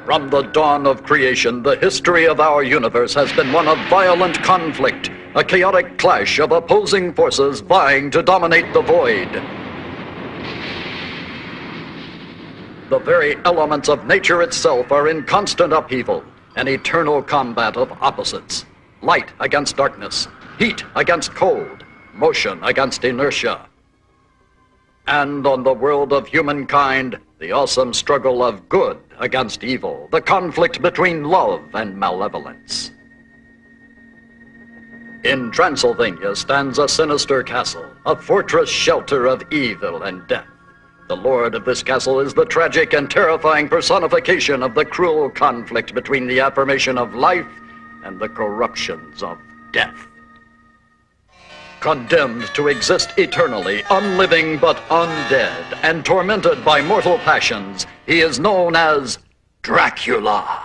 From the dawn of creation, the history of our universe has been one of violent conflict, a chaotic clash of opposing forces vying to dominate the void. The very elements of nature itself are in constant upheaval, an eternal combat of opposites. Light against darkness, heat against cold, motion against inertia. And on the world of humankind, the awesome struggle of good against evil, the conflict between love and malevolence. In Transylvania stands a sinister castle, a fortress shelter of evil and death. The lord of this castle is the tragic and terrifying personification of the cruel conflict between the affirmation of life and the corruptions of death. Condemned to exist eternally, unliving but undead, and tormented by mortal passions, he is known as Dracula.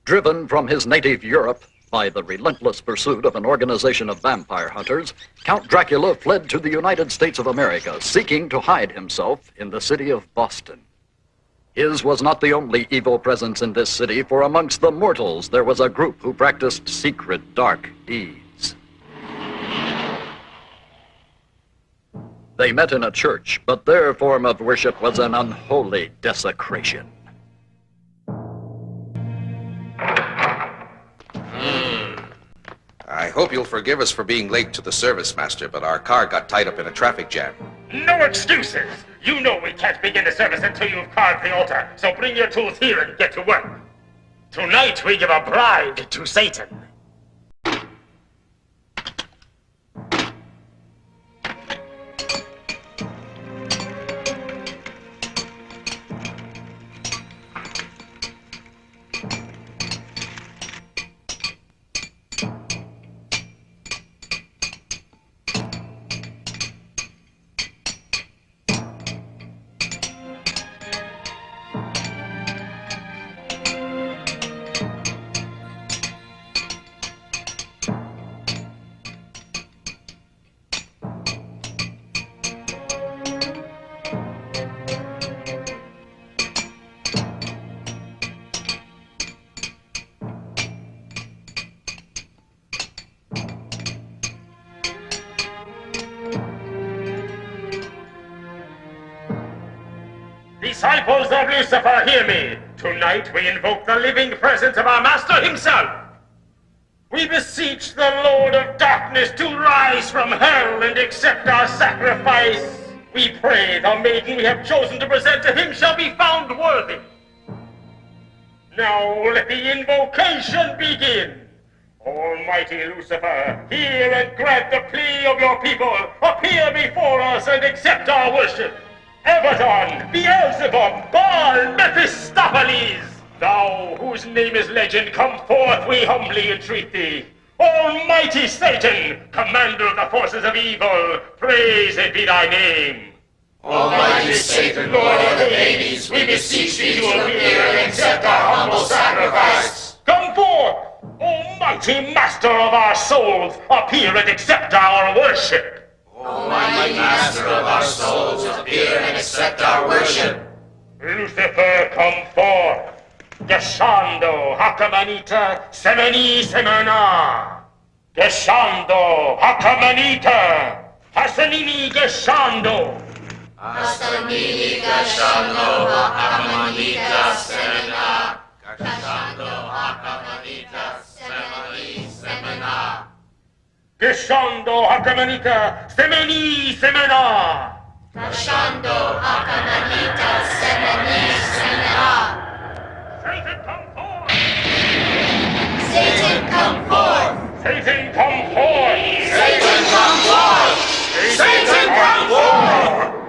Driven from his native Europe by the relentless pursuit of an organization of vampire hunters, Count Dracula fled to the United States of America, seeking to hide himself in the city of Boston. His was not the only evil presence in this city, for amongst the mortals there was a group who practiced secret, dark deeds. They met in a church, but their form of worship was an unholy desecration. I hope you'll forgive us for being late to the service, Master, but our car got tied up in a traffic jam. No excuses! You know we can't begin the service until you've carved the altar, so bring your tools here and get to work. Tonight we give a bride to Satan. Disciples of Lucifer, hear me. Tonight we invoke the living presence of our Master himself. We beseech the Lord of Darkness to rise from hell and accept our sacrifice. We pray the maiden we have chosen to present to him shall be found worthy. Now let the invocation begin. Almighty Lucifer, hear and grant the plea of your people. Appear before us and accept our worship. Abaddon, Beelzebub, Baal, Mephistopheles, thou whose name is legend, come forth, we humbly entreat thee. Almighty Satan, commander of the forces of evil, praised be thy name. Almighty Satan, Lord of the Hades, we beseech thee to appear and accept our humble sacrifice. Come forth, Almighty Master of our souls, appear and accept our worship. Almighty Master of our souls, appear and accept our worship. Lucifer, come forth. Descendo, Hakamanita, Semeni Semena. Descendo, Hakamanita, Hasanini Descendo. Asamini Gashando Hakamanita Semena. Gashando Hakamanita Semani Semena. Geshando Hakamanita Semeni Semena. Gashando Hakamanita Semeni Semena. Satan come forth! Satan come forth! Satan come forth! Satan come forth! Satan come forth!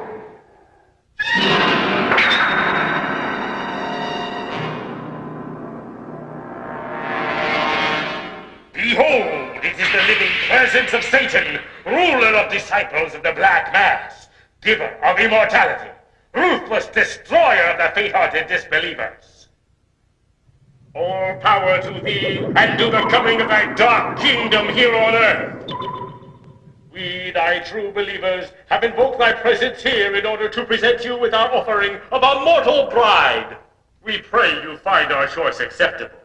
Behold, it is the living presence of Satan, ruler of disciples of the Black Mass, giver of immortality, ruthless destroyer of the faint-hearted disbelievers. All power to thee, and to the coming of thy dark kingdom here on earth. We, thy true believers, have invoked thy presence here in order to present you with our offering of a mortal bride. We pray you find our choice acceptable.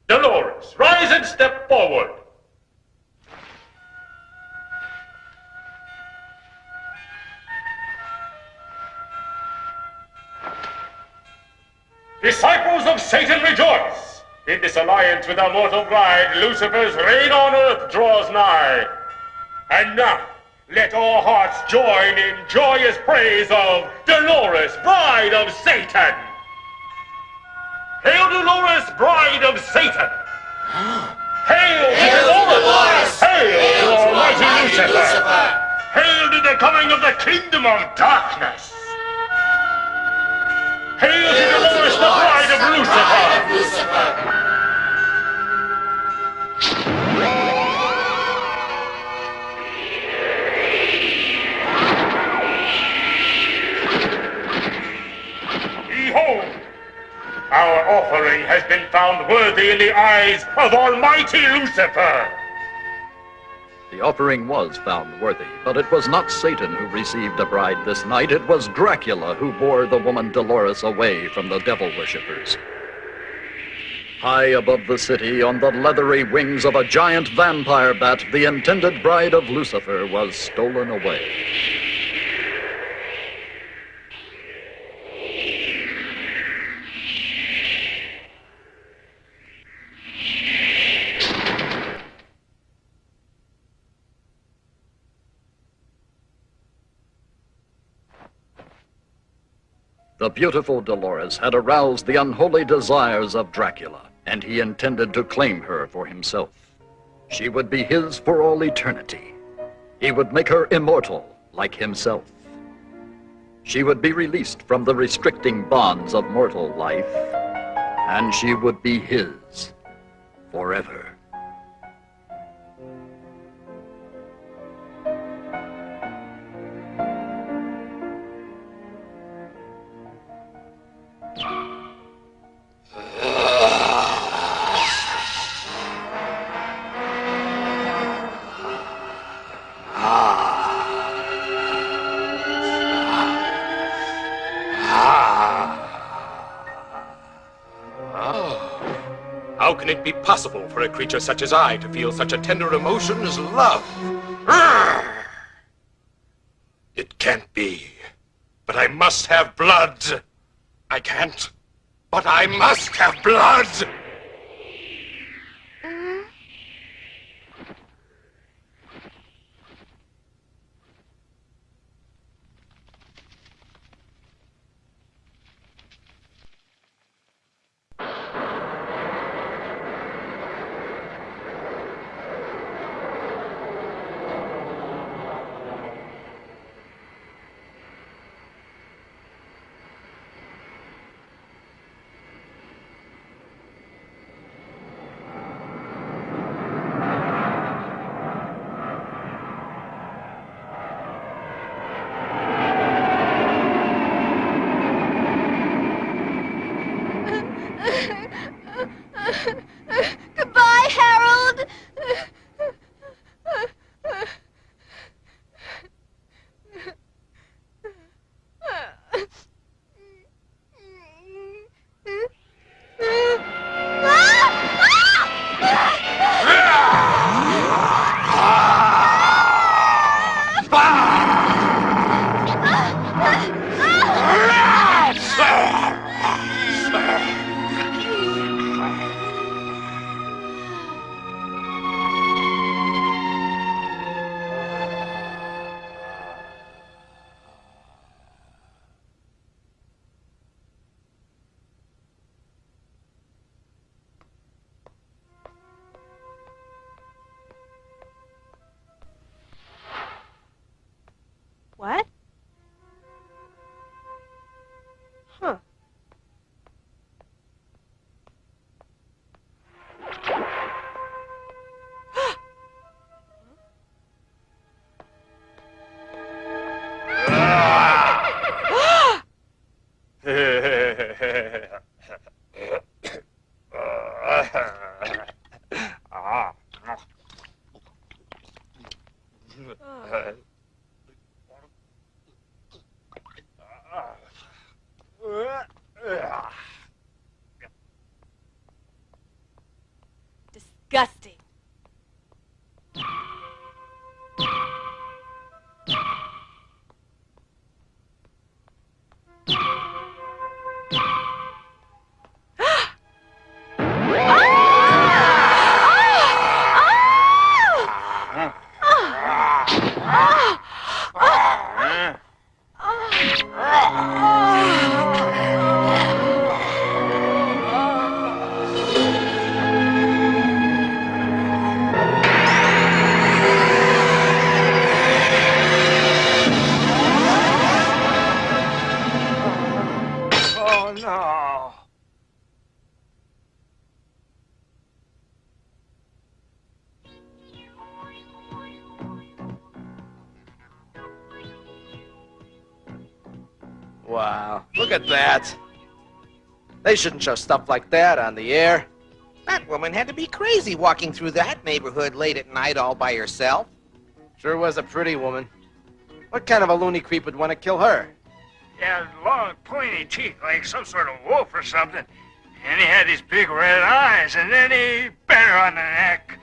Dolores, rise and step forward. Disciples of Satan, rejoice! In this alliance with our mortal bride, Lucifer's reign on earth draws nigh. And now, let all hearts join in joyous praise of Dolores, bride of Satan! Hail, Dolores, bride of Satan! Hail, Dolores! Hail to Almighty Lucifer! Hail to the coming of the kingdom of darkness! Hail to Dolores, the bride of Lucifer! Behold! Our offering has been found worthy in the eyes of Almighty Lucifer! The offering was found worthy, but it was not Satan who received a bride this night. It was Dracula who bore the woman Dolores away from the devil worshippers. High above the city, on the leathery wings of a giant vampire bat, the intended bride of Lucifer was stolen away. The beautiful Dolores had aroused the unholy desires of Dracula, and he intended to claim her for himself. She would be his for all eternity. He would make her immortal like himself. She would be released from the restricting bonds of mortal life, and she would be his forever. How can it be possible for a creature such as I to feel such a tender emotion as love? It can't be. But I must have blood. I can't. But I must have blood! Disgusting. Oh, no. Wow, look at that. They shouldn't show stuff like that on the air. That woman had to be crazy walking through that neighborhood late at night all by herself. Sure was a pretty woman. What kind of a loony creep would want to kill her? He had long, pointy teeth like some sort of wolf or something. And he had these big red eyes, and then he bit her on the neck.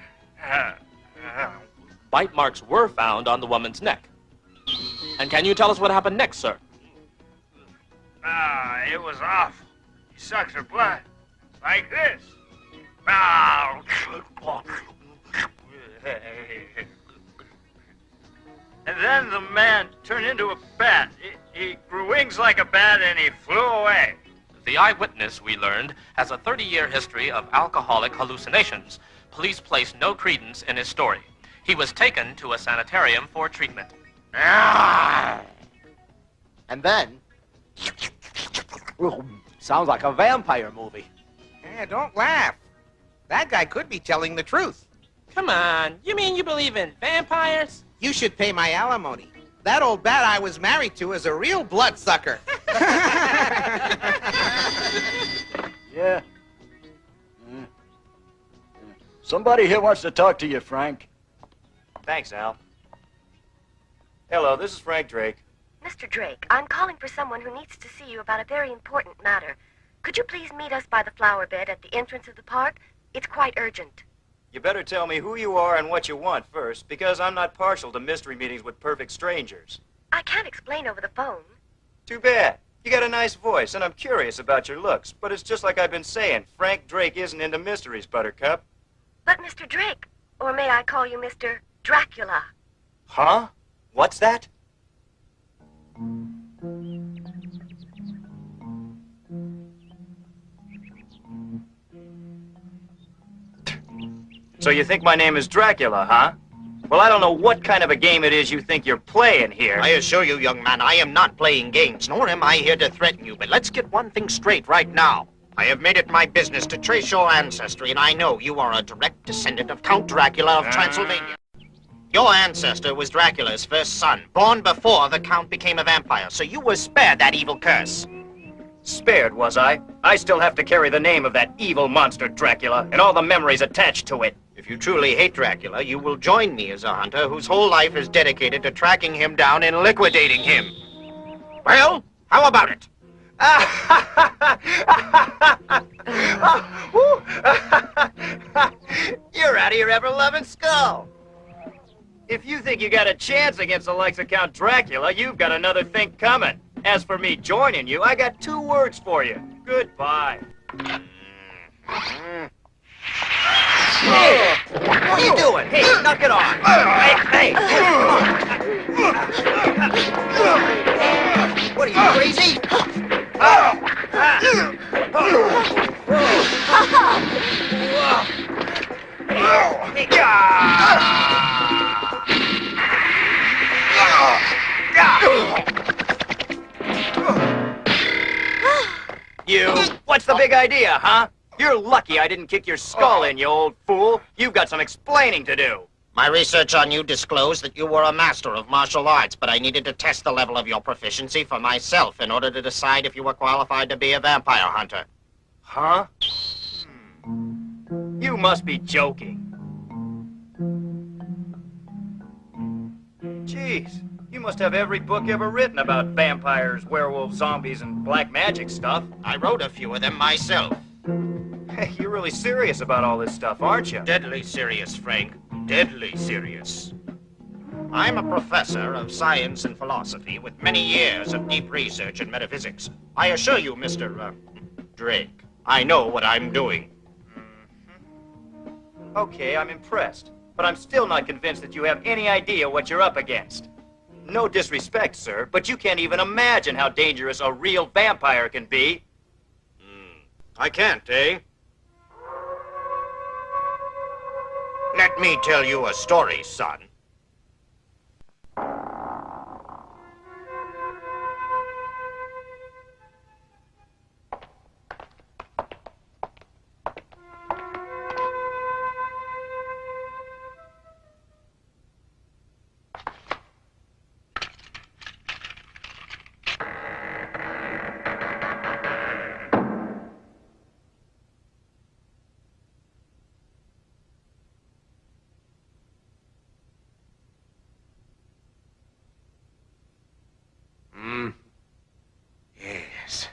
Bite marks were found on the woman's neck. And can you tell us what happened next, sir? It was awful. He sucked her blood. Like this. Ah. And then the man turned into a bat. He grew wings like a bat and he flew away. The eyewitness, we learned, has a 30-year history of alcoholic hallucinations. Police placed no credence in his story. He was taken to a sanitarium for treatment. And then... sounds like a vampire movie. Yeah, don't laugh. That guy could be telling the truth. Come on, you mean you believe in vampires? You should pay my alimony. That old bat I was married to is a real bloodsucker. Yeah. Somebody here wants to talk to you, Frank. Thanks, Al. Hello, this is Frank Drake. Mr. Drake, I'm calling for someone who needs to see you about a very important matter. Could you please meet us by the flower bed at the entrance of the park? It's quite urgent. You better tell me who you are and what you want first, because I'm not partial to mystery meetings with perfect strangers. I can't explain over the phone. Too bad. You got a nice voice, and I'm curious about your looks, but it's just like I've been saying. Frank Drake isn't into mysteries, Buttercup. But Mr. Drake, or may I call you Mr. Dracula? Huh? What's that? So you think my name is Dracula, huh? Well, I don't know what kind of a game it is you think you're playing here. I assure you, young man, I am not playing games, nor am I here to threaten you. But let's get one thing straight right now. I have made it my business to trace your ancestry, and I know you are a direct descendant of Count Dracula of Transylvania. Your ancestor was Dracula's first son, born before the Count became a vampire, so you were spared that evil curse. Spared, was I? I still have to carry the name of that evil monster, Dracula, and all the memories attached to it. If you truly hate Dracula, you will join me as a hunter whose whole life is dedicated to tracking him down and liquidating him. Well, how about it? You're out of your ever-loving skull. If you think you got a chance against the likes of Count Dracula, you've got another thing coming. As for me joining you, I got 2 words for you. Goodbye. Hey, what are you doing? Hey, knock it off. Hey, come on. What are you, crazy? You, what's the big idea, huh? You're lucky I didn't kick your skull in, you old fool. You've got some explaining to do. My research on you disclosed that you were a master of martial arts, but I needed to test the level of your proficiency for myself in order to decide if you were qualified to be a vampire hunter. Huh? must be joking. Jeez, you must have every book ever written about vampires, werewolves, zombies, and black magic stuff. I wrote a few of them myself. Hey, you're really serious about all this stuff, aren't you? Deadly serious, Frank. Deadly serious. I'm a professor of science and philosophy with many years of deep research in metaphysics. I assure you, Mr. Drake, I know what I'm doing. Okay, I'm impressed. But I'm still not convinced that you have any idea what you're up against. No disrespect, sir, but you can't even imagine how dangerous a real vampire can be. I can't, eh? Let me tell you a story, son. Yes.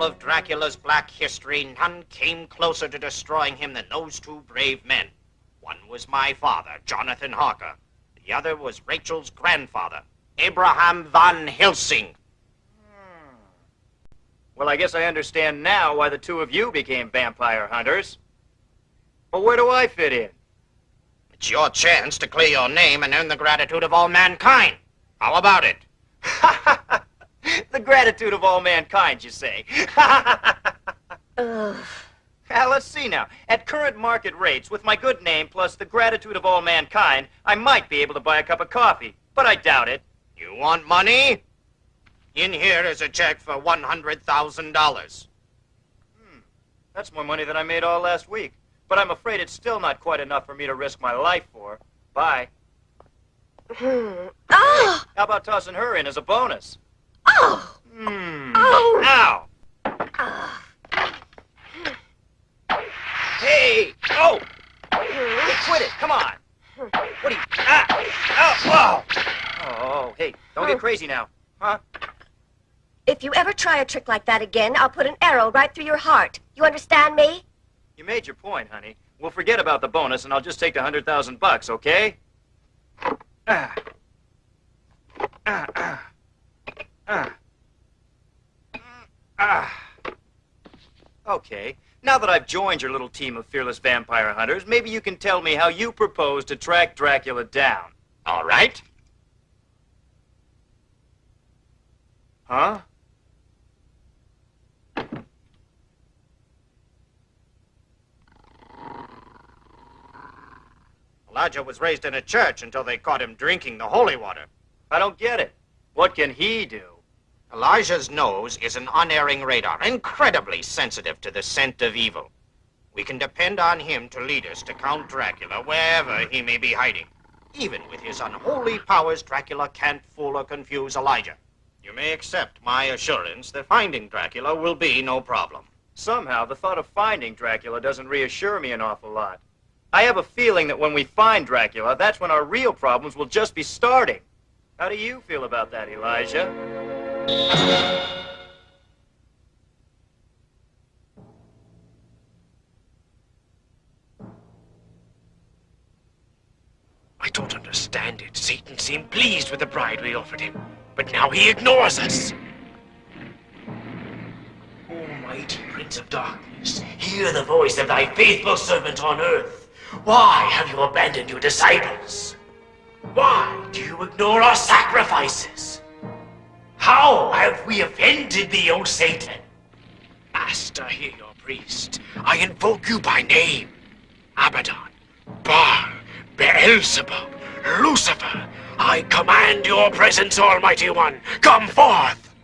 Of Dracula's black history, none came closer to destroying him than those two brave men. One was my father, Jonathan Harker. The other was Rachel's grandfather, Abraham von Helsing. Well, I guess I understand now why the two of you became vampire hunters. But where do I fit in? It's your chance to clear your name and earn the gratitude of all mankind. How about it? The gratitude of all mankind, you say? Now, let's see now. At current market rates, with my good name plus the gratitude of all mankind, I might be able to buy a cup of coffee, but I doubt it. You want money? In here is a check for $100,000. That's more money than I made all last week. But I'm afraid it's still not quite enough for me to risk my life for. Bye. Hey, how about tossing her in as a bonus? Oh! Ow! Hey! Oh! Hey, quit it! Come on! What are you... Whoa! Oh, hey, don't get crazy now. Huh? If you ever try a trick like that again, I'll put an arrow right through your heart. You understand me? You made your point, honey. We'll forget about the bonus, and I'll just take the $100,000, okay? Okay, now that I've joined your little team of fearless vampire hunters, maybe you can tell me how you propose to track Dracula down. All right. Huh? Elijah was raised in a church until they caught him drinking the holy water. I don't get it. What can he do? Elijah's nose is an unerring radar, incredibly sensitive to the scent of evil. We can depend on him to lead us to Count Dracula wherever he may be hiding. Even with his unholy powers, Dracula can't fool or confuse Elijah. You may accept my assurance that finding Dracula will be no problem. Somehow, the thought of finding Dracula doesn't reassure me an awful lot. I have a feeling that when we find Dracula, that's when our real problems will just be starting. How do you feel about that, Elijah? I don't understand it. Satan seemed pleased with the bride we offered him, but now he ignores us. Almighty Prince of Darkness, hear the voice of thy faithful servant on earth. Why have you abandoned your disciples? Why? to ignore our sacrifices. How have we offended thee, O Satan? Master, hear your priest. I invoke you by name. Abaddon, Baal, Beelzebub, Lucifer. I command your presence, Almighty One. Come forth!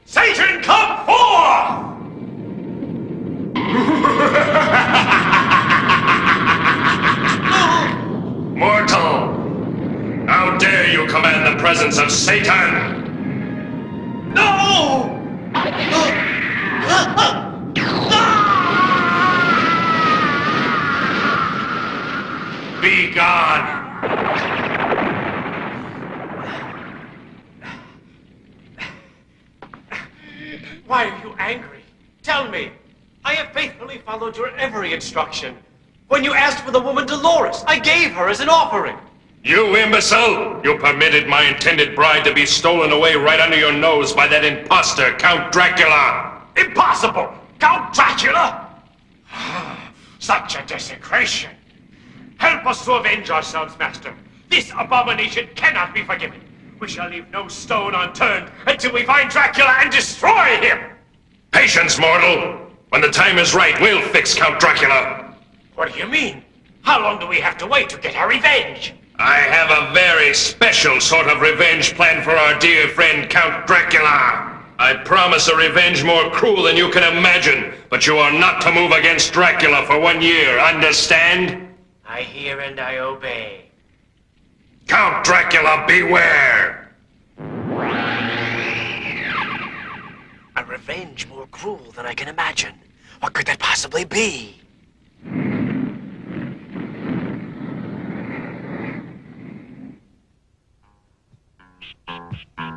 Satan, come forth! Mortal! How dare you command the presence of Satan? No! Be gone! Why are you angry? Tell me. I have faithfully followed your every instruction. When you asked for the woman Dolores, I gave her as an offering. You imbecile! You permitted my intended bride to be stolen away right under your nose by that imposter, Count Dracula! Impossible! Count Dracula? Such a desecration! Help us to avenge ourselves, Master. This abomination cannot be forgiven. We shall leave no stone unturned until we find Dracula and destroy him! Patience, mortal! When the time is right, we'll fix Count Dracula! What do you mean? How long do we have to wait to get our revenge? I have a very special sort of revenge plan for our dear friend Count Dracula. I promise a revenge more cruel than you can imagine, but you are not to move against Dracula for 1 year, understand? I hear and I obey. Count Dracula, beware! A revenge more cruel than I can imagine. What could that possibly be?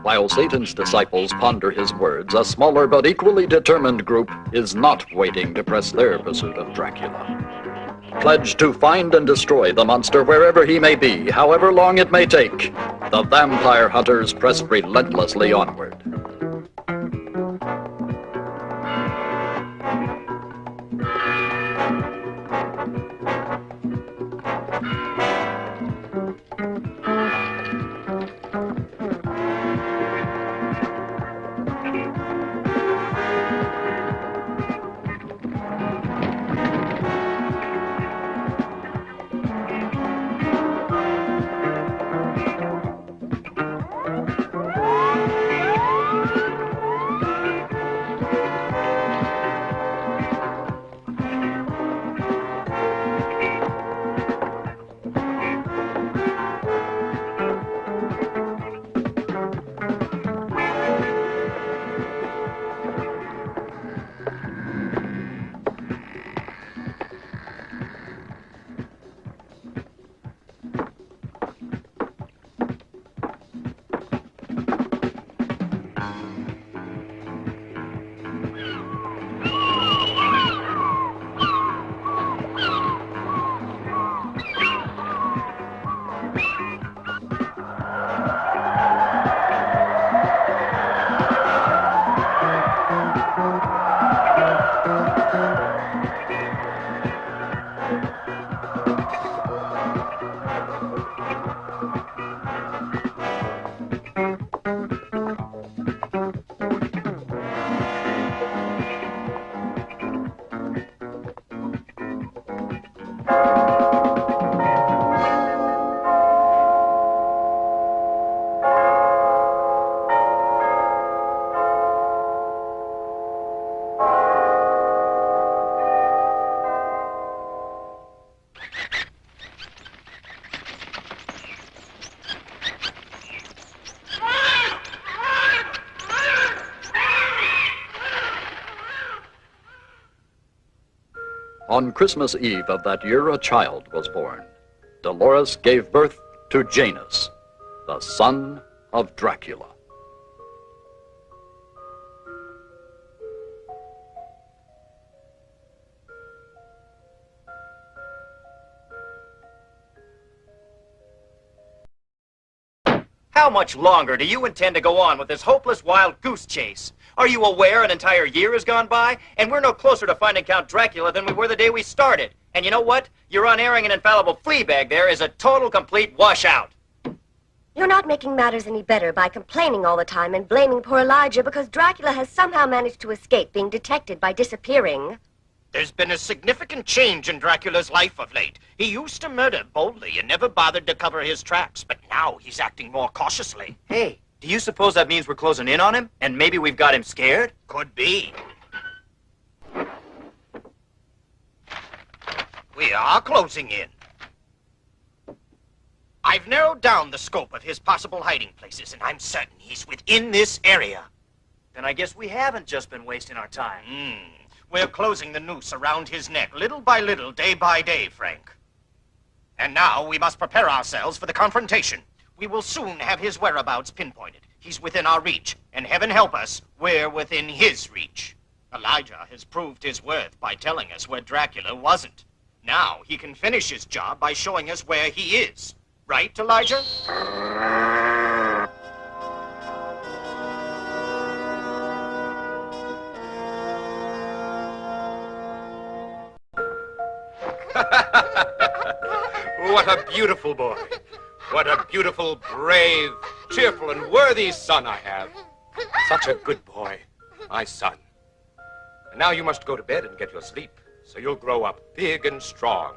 While Satan's disciples ponder his words, a smaller but equally determined group is not waiting to press their pursuit of Dracula. Pledged to find and destroy the monster wherever he may be, however long it may take, the vampire hunters press relentlessly onward. On Christmas Eve of that year, a child was born. Dolores gave birth to Janus, the son of Dracula. How much longer do you intend to go on with this hopeless wild goose chase? Are you aware an entire year has gone by, and we're no closer to finding Count Dracula than we were the day we started? And you know what? Your unerring and infallible flea bag there is a total, complete washout. You're You're not making matters any better by complaining all the time and blaming poor Elijah because Dracula has somehow managed to escape being detected by disappearing. There's been a significant change in Dracula's life of late. He used to murder boldly and never bothered to cover his tracks, but now he's acting more cautiously. Hey, do you suppose that means we're closing in on him? And maybe we've got him scared? Could be. We are closing in. I've narrowed down the scope of his possible hiding places, and I'm certain he's within this area. Then I guess we haven't just been wasting our time. We're closing the noose around his neck, little by little, day by day, Frank. And now we must prepare ourselves for the confrontation. We will soon have his whereabouts pinpointed. He's within our reach, and heaven help us, we're within his reach. Elijah has proved his worth by telling us where Dracula wasn't. Now he can finish his job by showing us where he is. Right, Elijah? What a beautiful boy. What a beautiful, brave, cheerful, and worthy son I have. Such a good boy, my son. And now you must go to bed and get your sleep, so you'll grow up big and strong.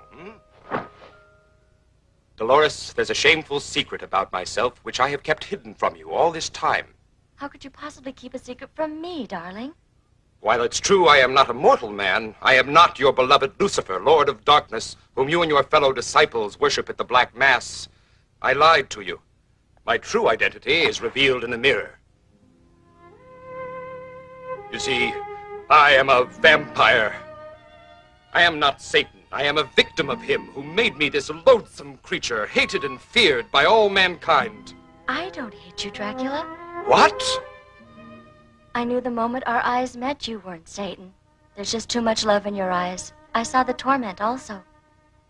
Dolores, there's a shameful secret about myself which I have kept hidden from you all this time. How could you possibly keep a secret from me, darling? While it's true I am not a mortal man, I am not your beloved Lucifer, Lord of Darkness, whom you and your fellow disciples worship at the Black Mass. I lied to you. My true identity is revealed in the mirror. You see, I am a vampire. I am not Satan. I am a victim of him who made me this loathsome creature, hated and feared by all mankind. I don't hate you, Dracula. What? I knew the moment our eyes met you weren't Satan. There's just too much love in your eyes. I saw the torment also.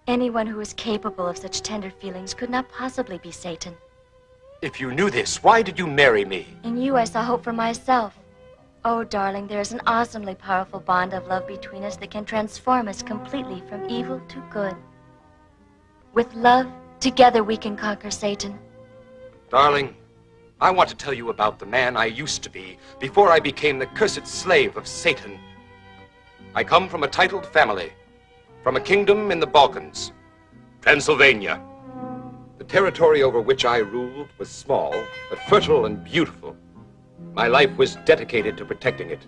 Anyone who is capable of such tender feelings could not possibly be Satan. If you knew this, why did you marry me? In you, I saw hope for myself. Oh, darling, there is an awesomely powerful bond of love between us that can transform us completely from evil to good. With love, together we can conquer Satan. Darling, I want to tell you about the man I used to be before I became the cursed slave of Satan. I come from a titled family, from a kingdom in the Balkans, Transylvania. The territory over which I ruled was small, but fertile and beautiful. My life was dedicated to protecting it.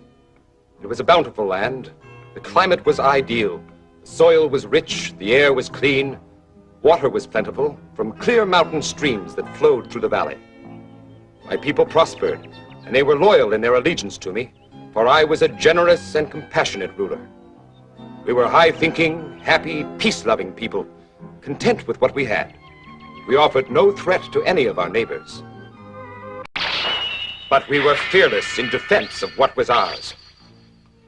It was a bountiful land. The climate was ideal. The soil was rich, the air was clean. Water was plentiful from clear mountain streams that flowed through the valley. My people prospered, and they were loyal in their allegiance to me, for I was a generous and compassionate ruler. We were high-thinking, happy, peace-loving people, content with what we had. We offered no threat to any of our neighbors. But we were fearless in defense of what was ours.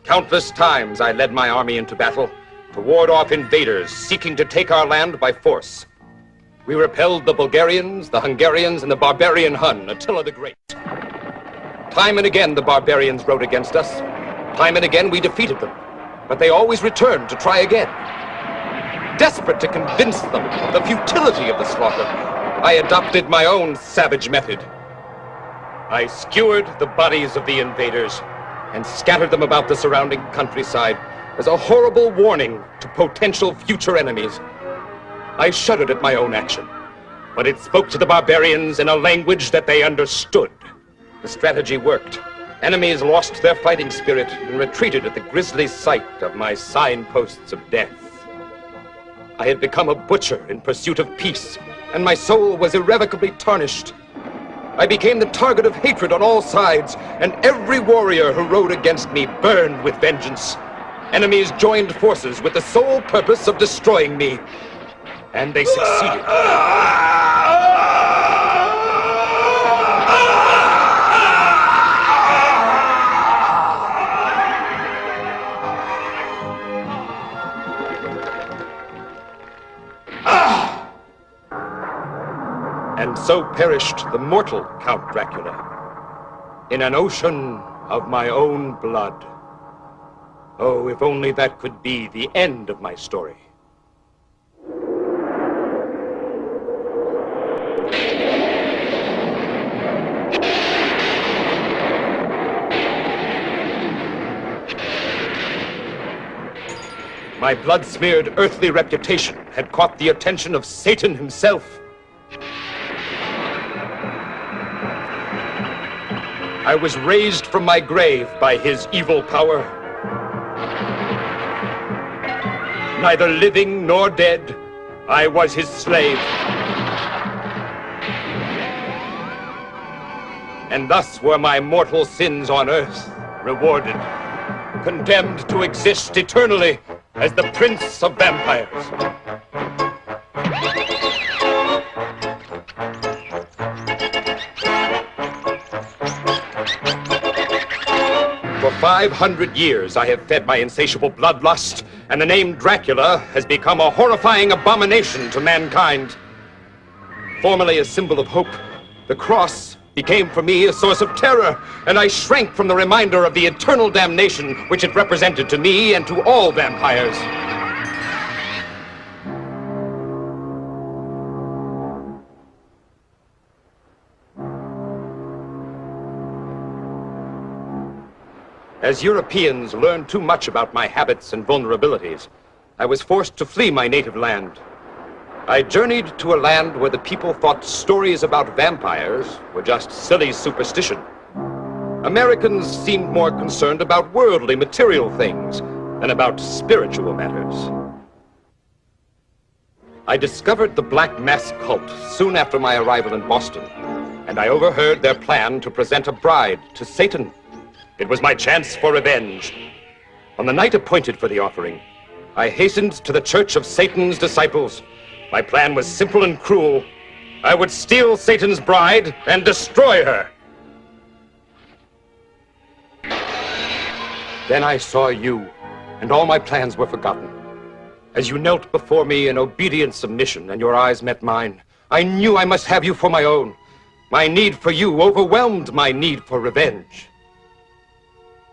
Countless times I led my army into battle to ward off invaders seeking to take our land by force. We repelled the Bulgarians, the Hungarians, and the barbarian Hun, Attila the Great. Time and again the barbarians rode against us. Time and again we defeated them. But they always returned to try again. Desperate to convince them of the futility of the slaughter, I adopted my own savage method. I skewered the bodies of the invaders and scattered them about the surrounding countryside as a horrible warning to potential future enemies. I shuddered at my own action, but it spoke to the barbarians in a language that they understood. The strategy worked. Enemies lost their fighting spirit and retreated at the grisly sight of my signposts of death. I had become a butcher in pursuit of peace, and my soul was irrevocably tarnished. I became the target of hatred on all sides, and every warrior who rode against me burned with vengeance. Enemies joined forces with the sole purpose of destroying me, and they succeeded. And so perished the mortal Count Dracula, in an ocean of my own blood. Oh, if only that could be the end of my story. My blood-smeared earthly reputation had caught the attention of Satan himself. I was raised from my grave by his evil power. Neither living nor dead, I was his slave. And thus were my mortal sins on earth rewarded, condemned to exist eternally as the Prince of Vampires. For 500 years, I have fed my insatiable bloodlust, and the name Dracula has become a horrifying abomination to mankind. Formerly a symbol of hope, the cross became for me a source of terror, and I shrank from the reminder of the eternal damnation which it represented to me and to all vampires. As Europeans learned too much about my habits and vulnerabilities, I was forced to flee my native land. I journeyed to a land where the people thought stories about vampires were just silly superstition. Americans seemed more concerned about worldly, material things than about spiritual matters. I discovered the Black Mass cult soon after my arrival in Boston, and I overheard their plan to present a bride to Satan. It was my chance for revenge. On the night appointed for the offering, I hastened to the Church of Satan's Disciples. My plan was simple and cruel. I would steal Satan's bride and destroy her. Then I saw you, and all my plans were forgotten. As you knelt before me in obedient submission and your eyes met mine, I knew I must have you for my own. My need for you overwhelmed my need for revenge.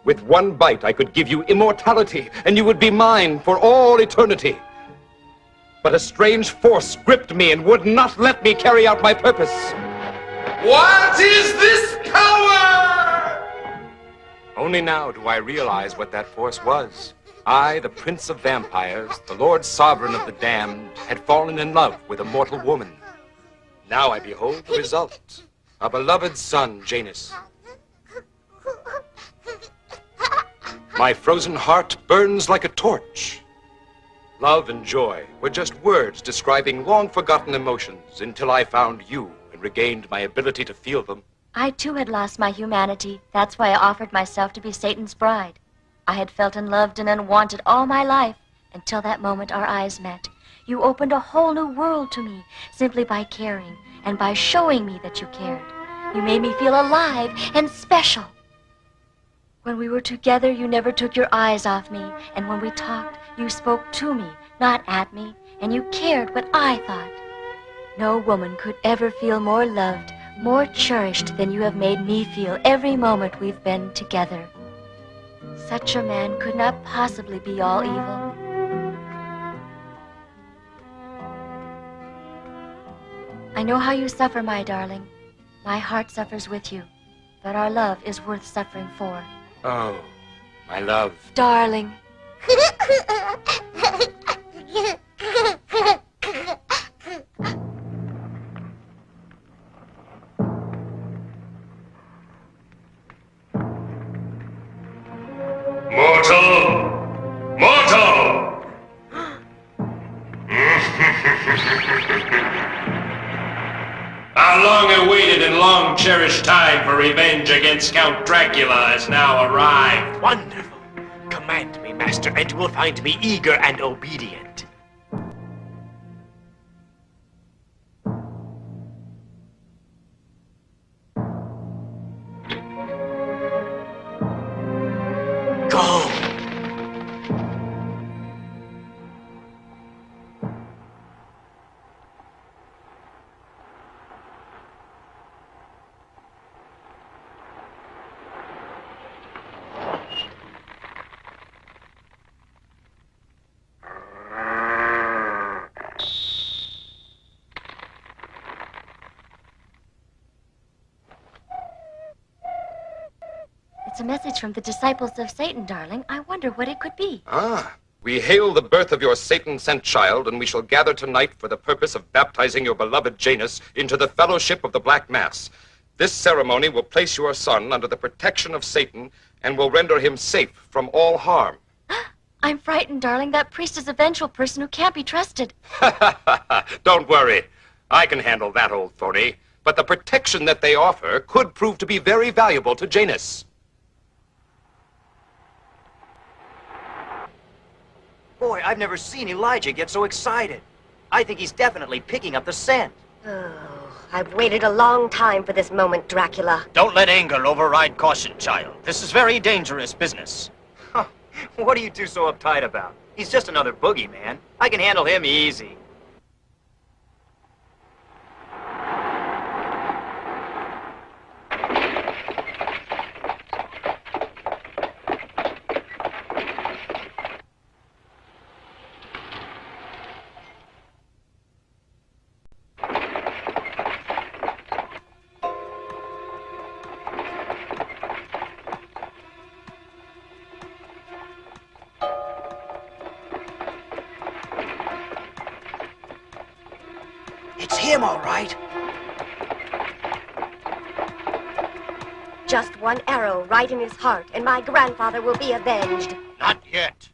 With one bite, I could give you immortality, and you would be mine for all eternity. But a strange force gripped me and would not let me carry out my purpose. What is this power? Only now do I realize what that force was. I, the Prince of Vampires, the Lord Sovereign of the damned, had fallen in love with a mortal woman. Now I behold the result. A beloved son, Janus. My frozen heart burns like a torch. Love and joy were just words describing long-forgotten emotions until I found you and regained my ability to feel them. I, too, had lost my humanity. That's why I offered myself to be Satan's bride. I had felt unloved and unwanted all my life until that moment our eyes met. You opened a whole new world to me simply by caring and by showing me that you cared. You made me feel alive and special. When we were together, you never took your eyes off me, and when we talked, you spoke to me, not at me, and you cared what I thought. No woman could ever feel more loved, more cherished than you have made me feel every moment we've been together. Such a man could not possibly be all evil. I know how you suffer, my darling. My heart suffers with you, but our love is worth suffering for. Oh, my love. Darling. Mortal! Our long-awaited and long-cherished time for revenge against Count Dracula has now arrived. Wonderful. Command me, Master, and you will find me eager and obedient. Go! It's a message from the disciples of Satan, darling. I wonder what it could be. Ah, We hail the birth of your Satan-sent child, and we shall gather tonight for the purpose of baptizing your beloved Janus into the fellowship of the Black Mass. This ceremony will place your son under the protection of Satan and will render him safe from all harm. I'm frightened, darling. That priest is a vengeful person who can't be trusted. Don't worry. I can handle that old phony. But the protection that they offer could prove to be very valuable to Janus. Boy, I've never seen Elijah get so excited. I think he's definitely picking up the scent. Oh, I've waited a long time for this moment, Dracula. Don't let anger override caution, child. This is very dangerous business. What are you two so uptight about? He's just another boogeyman. I can handle him easy. It's him, all right. Just one arrow right in his heart, and my grandfather will be avenged. Not yet.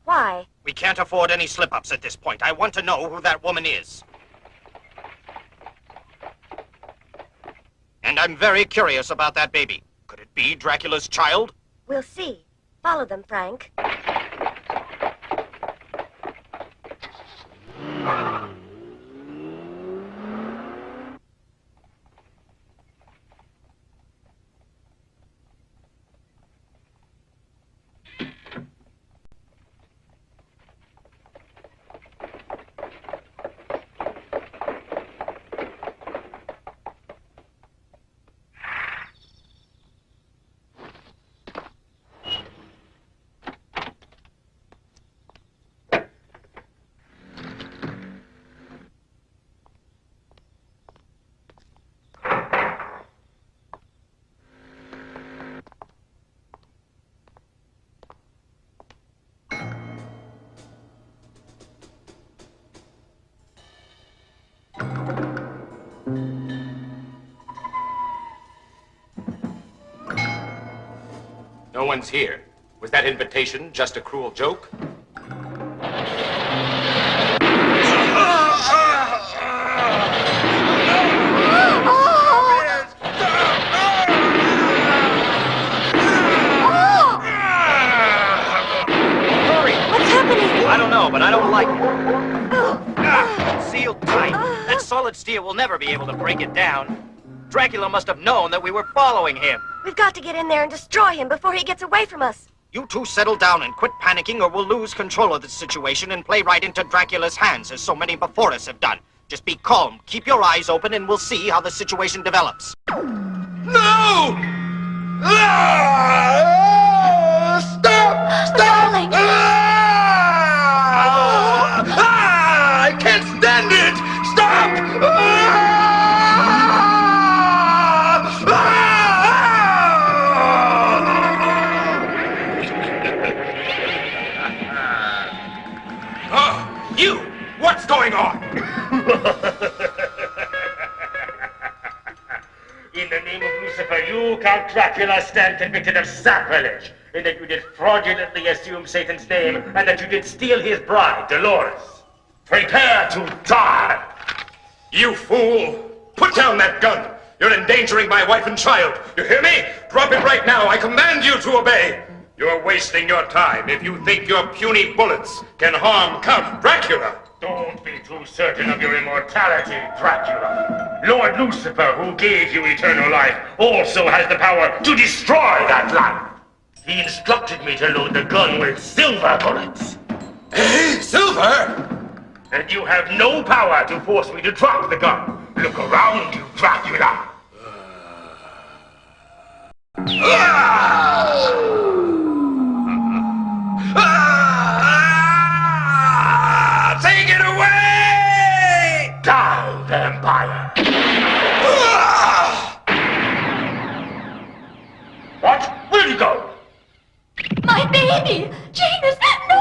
Why? We can't afford any slip-ups at this point. I want to know who that woman is. And I'm very curious about that baby. Could it be Dracula's child? We'll see. Follow them, Frank. No one's here. Was that invitation just a cruel joke? I don't know, but I don't like it. Sealed tight. That solid steel will never be able to break it down. Dracula must have known that we were following him. We've got to get in there and destroy him before he gets away from us. You two settle down and quit panicking or we'll lose control of the situation and play right into Dracula's hands as so many before us have done. Just be calm, keep your eyes open, and we'll see how the situation develops. No! Stop! Darling! I can't stand it! Stop! You! What's going on? In the name of Lucifer, you, Count Dracula, stand convicted of sacrilege, in that you did fraudulently assume Satan's name, and that you did steal his bride, Dolores. Prepare to die! You fool! Put down that gun! You're endangering my wife and child. You hear me? Drop it right now. I command you to obey. You're wasting your time if you think your puny bullets can harm Count Dracula. Don't be too certain of your immortality, Dracula. Lord Lucifer, who gave you eternal life, also has the power to destroy that life. He instructed me to load the gun with silver bullets. Eh? Silver? And you have no power to force me to drop the gun. Look around you, Dracula. Take it away! Die, vampire! What? Where'd you go? My baby! Janus, no!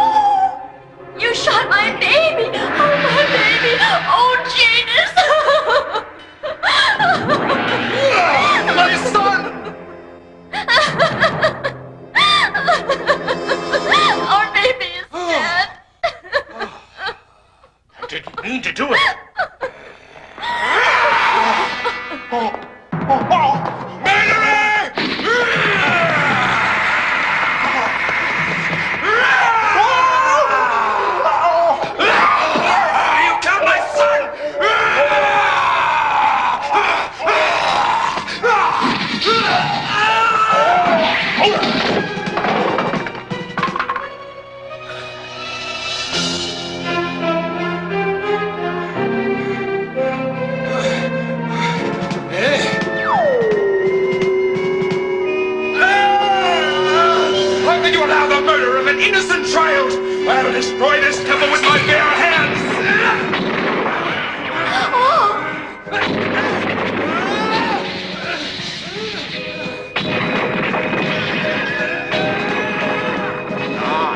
How can you allow the murder of an innocent child? I'll destroy this temple with my bare hands!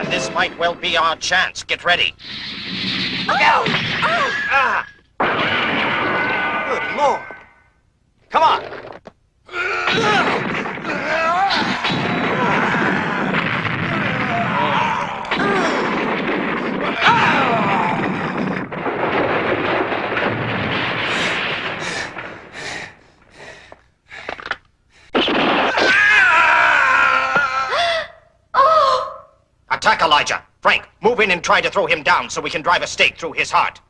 This might well be our chance. Get ready. Good Lord. Come on. Attack Elijah. Frank, move in and try to throw him down so we can drive a stake through his heart.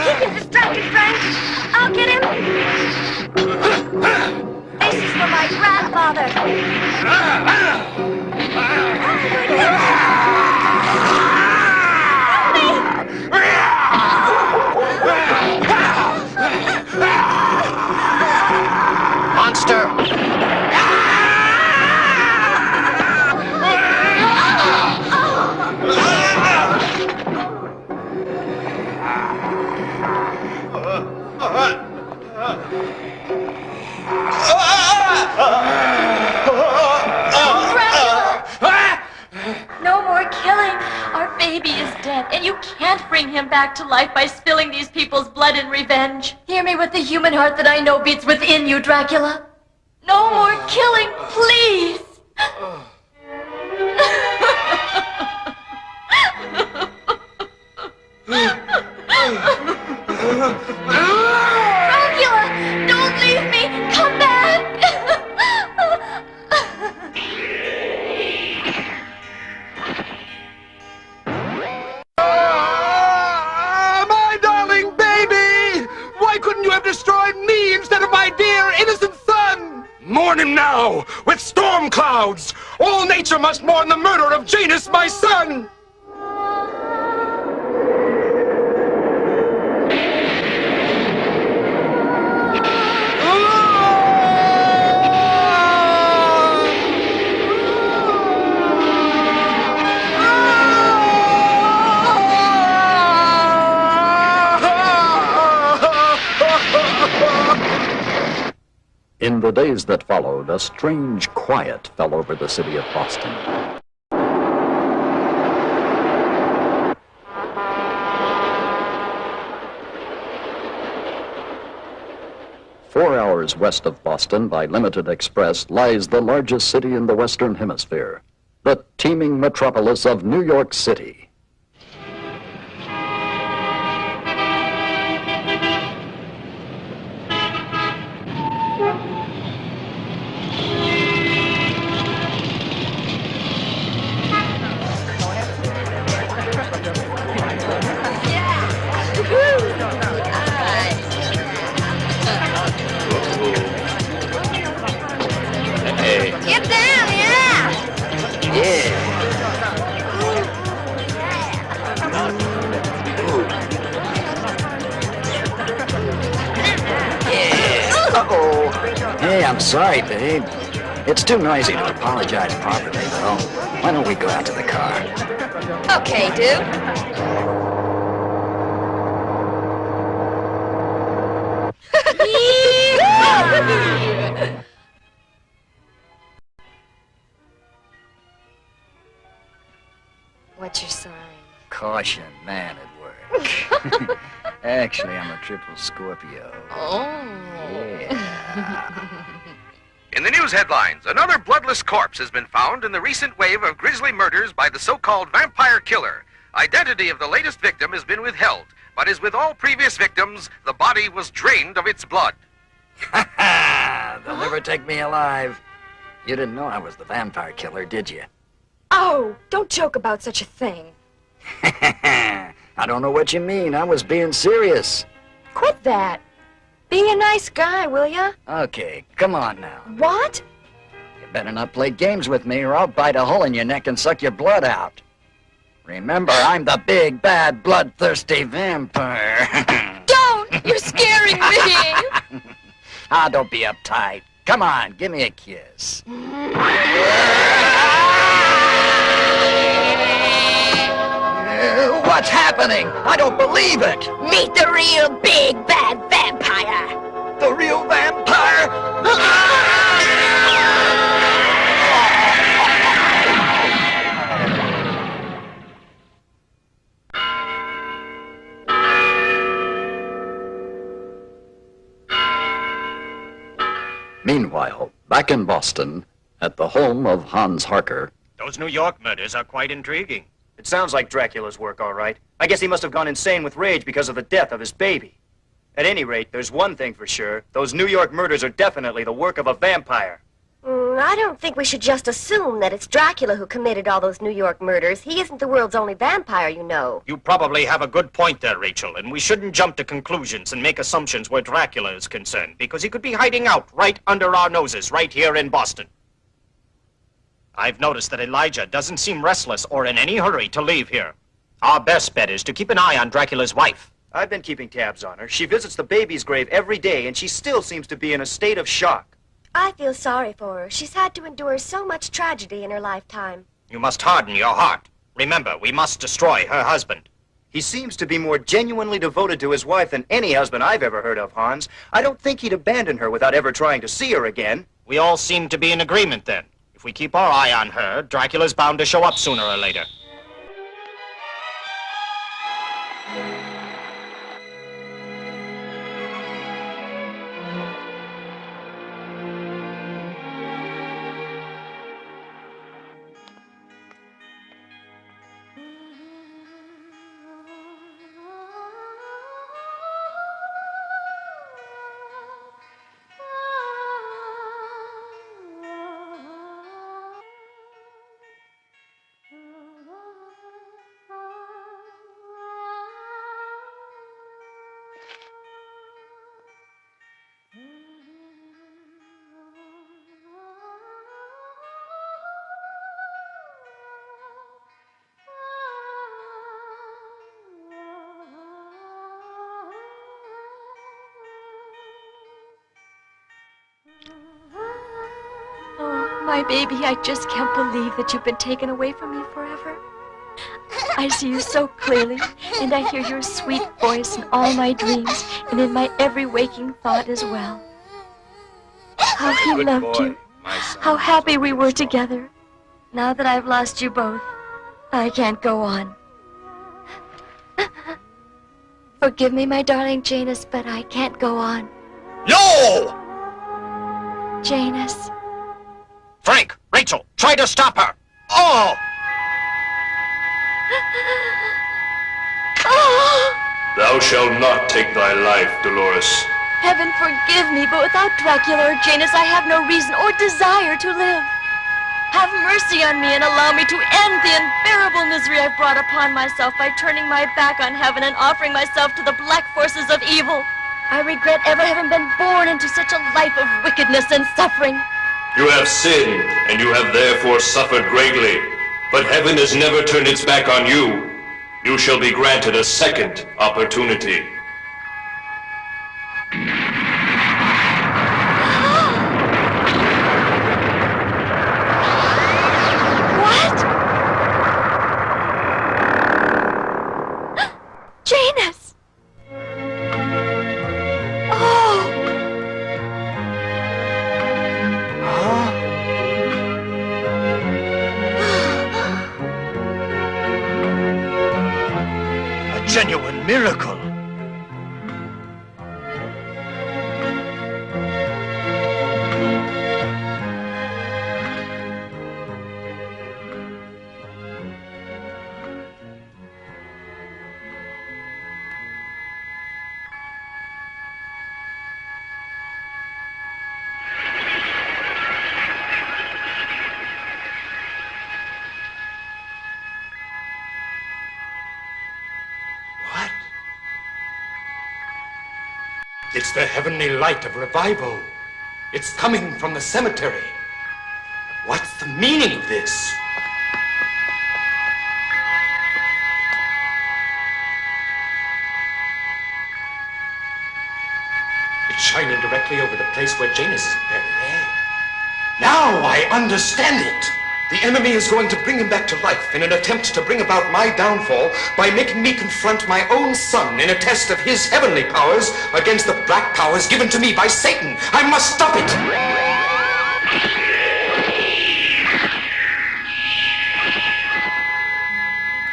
Keep him distracted, Frank. I'll get him. This is for my grandfather. Monster! No more killing. Our baby is dead, and you can't bring him back to life by spilling these people's blood in revenge. Hear me with the human heart that I know beats within you, Dracula. No more killing, please. Dracula, don't leave me. Come back. My darling baby! Why couldn't you have destroyed me instead of my dear innocent son? Mourn him now, with storm clouds! All nature must mourn the murder of Janus, my son! In the days that followed, a strange quiet fell over the city of Boston. Four hours west of Boston by limited express lies the largest city in the Western Hemisphere, the teeming metropolis of New York City. Get down, yeah! Uh-oh. Hey, I'm sorry, babe. It's too noisy to apologize properly, though. Why don't we go out to the car? Okay, dude. What's your sign? Caution, man at work. Actually, I'm a triple Scorpio. Oh. Yeah. In the news headlines, another bloodless corpse has been found in the recent wave of grisly murders by the so-called vampire killer. Identity of the latest victim has been withheld, but as with all previous victims, the body was drained of its blood. They'll never take me alive. You didn't know I was the vampire killer, did you? Oh, don't joke about such a thing. I don't know what you mean. I was being serious. Quit that. Be a nice guy, will ya? Okay, come on now. What? You better not play games with me or I'll bite a hole in your neck and suck your blood out. Remember, I'm the big, bad, bloodthirsty vampire. Don't! You're scaring me! Ah, don't be uptight. Come on, give me a kiss. What's happening? I don't believe it. Meet the real big bad vampire. The real vampire? Meanwhile, back in Boston, at the home of Hans Harker, Those New York murders are quite intriguing. It sounds like Dracula's work, all right. I guess he must have gone insane with rage because of the death of his baby. At any rate, there's one thing for sure. Those New York murders are definitely the work of a vampire. I don't think we should just assume that it's Dracula who committed all those New York murders. He isn't the world's only vampire, you know. You probably have a good point there, Rachel, and we shouldn't jump to conclusions and make assumptions where Dracula is concerned, because he could be hiding out right under our noses, right here in Boston. I've noticed that Elijah doesn't seem restless or in any hurry to leave here. Our best bet is to keep an eye on Dracula's wife. I've been keeping tabs on her. She visits the baby's grave every day, and she still seems to be in a state of shock. I feel sorry for her. She's had to endure so much tragedy in her lifetime. You must harden your heart. Remember, we must destroy her husband. He seems to be more genuinely devoted to his wife than any husband I've ever heard of, Hans. I don't think he'd abandon her without ever trying to see her again. We all seem to be in agreement then. If we keep our eye on her, Dracula's bound to show up sooner or later. Oh, my baby, I just can't believe that you've been taken away from me forever. I see you so clearly, and I hear your sweet voice in all my dreams and in my every waking thought as well. How he Good loved boy, you. my son. How happy we were together. Now that I've lost you both, I can't go on. Forgive me, my darling Janus, but I can't go on. No! Janus. Frank, Rachel, try to stop her! Oh! Thou shalt not take thy life, Dolores. Heaven forgive me, but without Dracula or Janus, I have no reason or desire to live. Have mercy on me and allow me to end the unbearable misery I've brought upon myself by turning my back on heaven and offering myself to the black forces of evil. I regret ever having been born into such a life of wickedness and suffering. You have sinned, and you have therefore suffered greatly. But heaven has never turned its back on you. You shall be granted a second opportunity. What? Janus! Oh! A genuine miracle. It's the heavenly light of revival. It's coming from the cemetery. What's the meaning of this? It's shining directly over the place where Janus is buried, eh? Now I understand it. The enemy is going to bring him back to life in an attempt to bring about my downfall by making me confront my own son in a test of his heavenly powers against the black powers given to me by Satan. I must stop it!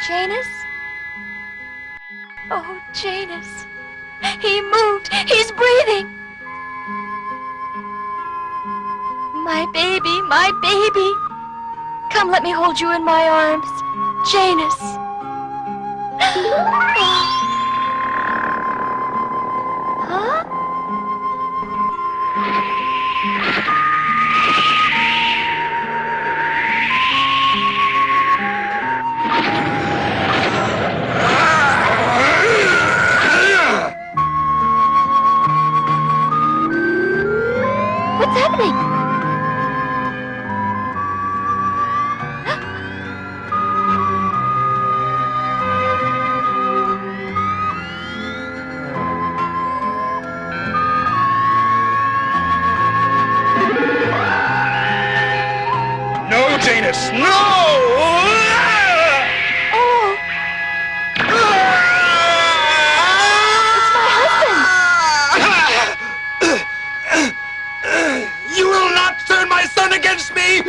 Janus? Oh, Janus. He moved. He's breathing. My baby, my baby. Come, let me hold you in my arms. Janus. Huh? What's happening? No, Janus, no! Oh! It's my husband! You will not turn my son against me!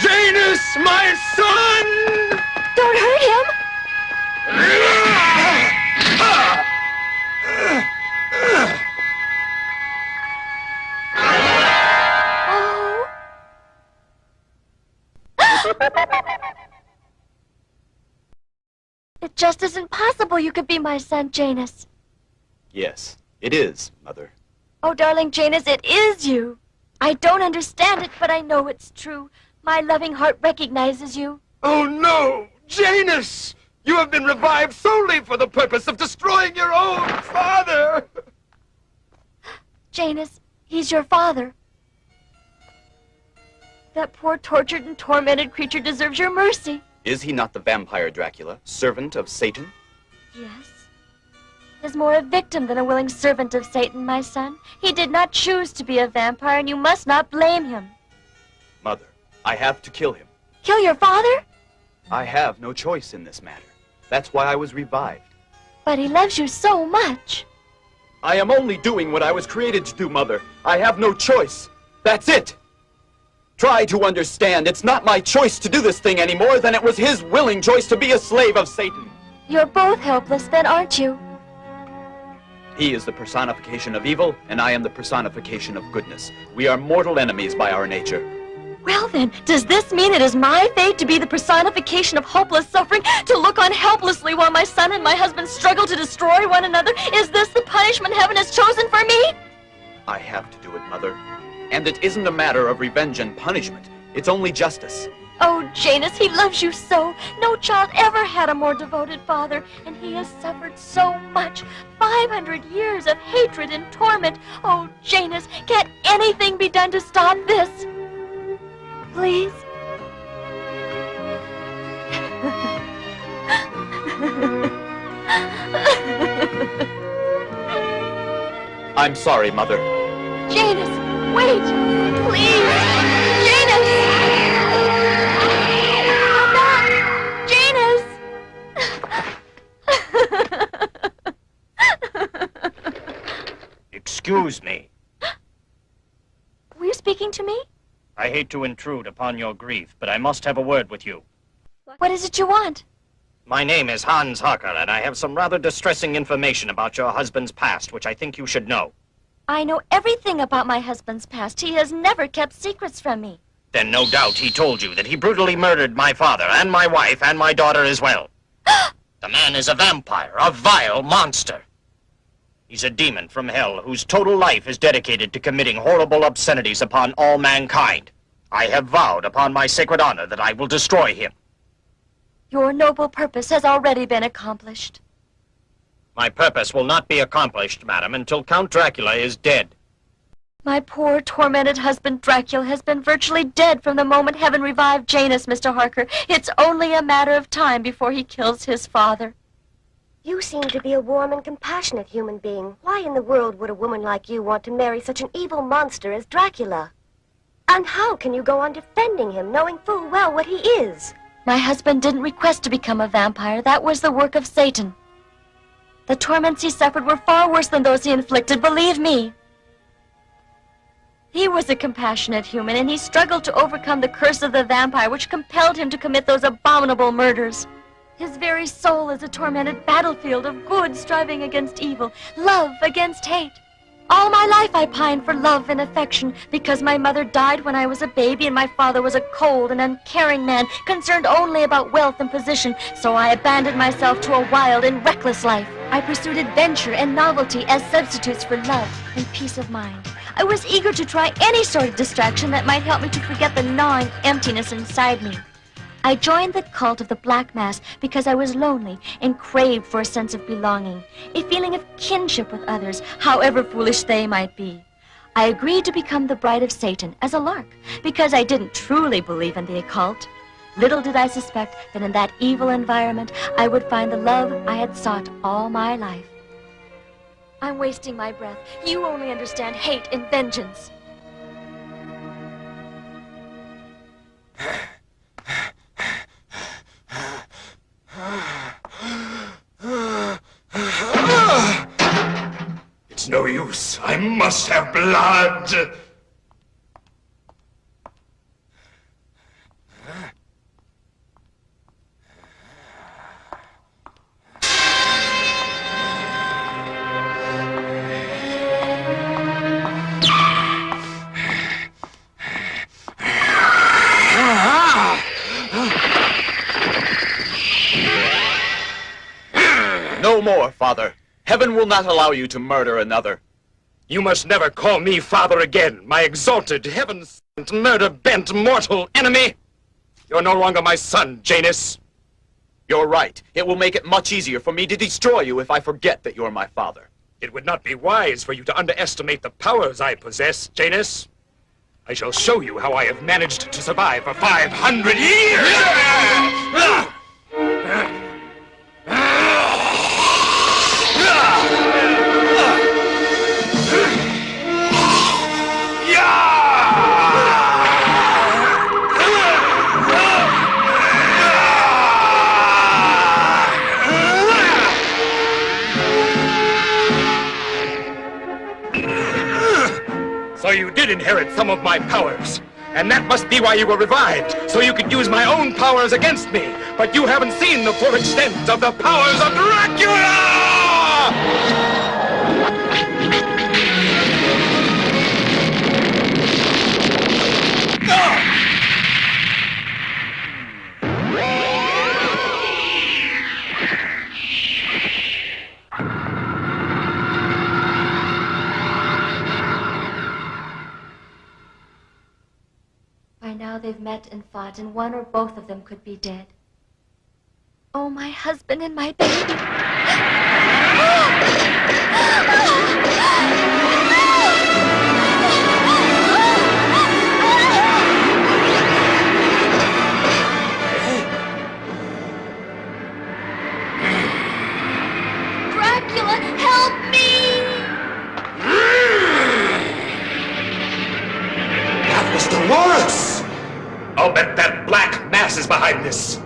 Janus, my son! Don't hurt him! It just isn't possible you could be my son, Janus. Yes, it is, Mother. Oh, darling Janus, it is you. I don't understand it, but I know it's true. My loving heart recognizes you. Oh, no! Janus! You have been revived solely for the purpose of destroying your own father! Janus, he's your father. That poor tortured and tormented creature deserves your mercy. Is he not the vampire Dracula, servant of Satan? Yes. Is more a victim than a willing servant of Satan, my son. He did not choose to be a vampire, and you must not blame him. Mother, I have to kill him. Kill your father? I have no choice in this matter. That's why I was revived. But he loves you so much. I am only doing what I was created to do, Mother. I have no choice. That's it. Try to understand. It's not my choice to do this thing any more than it was his willing choice to be a slave of Satan. You're both helpless then, aren't you? He is the personification of evil, and I am the personification of goodness. We are mortal enemies by our nature. Well then, does this mean it is my fate to be the personification of hopeless suffering, to look on helplessly while my son and my husband struggle to destroy one another? Is this the punishment heaven has chosen for me? I have to do it, Mother. And it isn't a matter of revenge and punishment. It's only justice. Oh, Janus, he loves you so. No child ever had a more devoted father, and he has suffered so much. 500 years of hatred and torment. Oh, Janus, can't anything be done to stop this? Please? I'm sorry, Mother. Janus, wait! Please! Janus! Come back! Janus! Excuse me. Were you speaking to me? I hate to intrude upon your grief, but I must have a word with you. What is it you want? My name is Hans Harker, and I have some rather distressing information about your husband's past, which I think you should know. I know everything about my husband's past. He has never kept secrets from me. Then no doubt he told you that he brutally murdered my father and my wife and my daughter as well. The man is a vampire, a vile monster. He's a demon from hell whose total life is dedicated to committing horrible obscenities upon all mankind. I have vowed upon my sacred honor that I will destroy him. Your noble purpose has already been accomplished. My purpose will not be accomplished, madam, until Count Dracula is dead. My poor, tormented husband, Dracula, has been virtually dead from the moment heaven revived Janus, Mr. Harker. It's only a matter of time before he kills his father. You seem to be a warm and compassionate human being. Why in the world would a woman like you want to marry such an evil monster as Dracula? And how can you go on defending him, knowing full well what he is? My husband didn't request to become a vampire. That was the work of Satan. The torments he suffered were far worse than those he inflicted, believe me. He was a compassionate human, and he struggled to overcome the curse of the vampire, which compelled him to commit those abominable murders. His very soul is a tormented battlefield of good striving against evil, love against hate. All my life I pined for love and affection because my mother died when I was a baby and my father was a cold and uncaring man concerned only about wealth and position, so I abandoned myself to a wild and reckless life. I pursued adventure and novelty as substitutes for love and peace of mind. I was eager to try any sort of distraction that might help me to forget the gnawing emptiness inside me. I joined the cult of the Black Mass because I was lonely and craved for a sense of belonging, a feeling of kinship with others, however foolish they might be. I agreed to become the bride of Satan as a lark because I didn't truly believe in the occult. Little did I suspect that in that evil environment I would find the love I had sought all my life. I'm wasting my breath. You only understand hate and vengeance. It's no use. I must have blood. No more, Father. Heaven will not allow you to murder another. You must never call me father again, my exalted, heaven-sent, murder-bent, mortal enemy. You're no longer my son, Janus. You're right. It will make it much easier for me to destroy you if I forget that you're my father. It would not be wise for you to underestimate the powers I possess, Janus. I shall show you how I have managed to survive for 500 years! So you did inherit some of my powers. And that must be why you were revived, so you could use my own powers against me. But you haven't seen the full extent of the powers of Dracula! By now they've met and fought, and one or both of them could be dead. Oh, my husband and my baby. Dracula, help me! That was Dolores! I'll bet that Black Mass is behind this.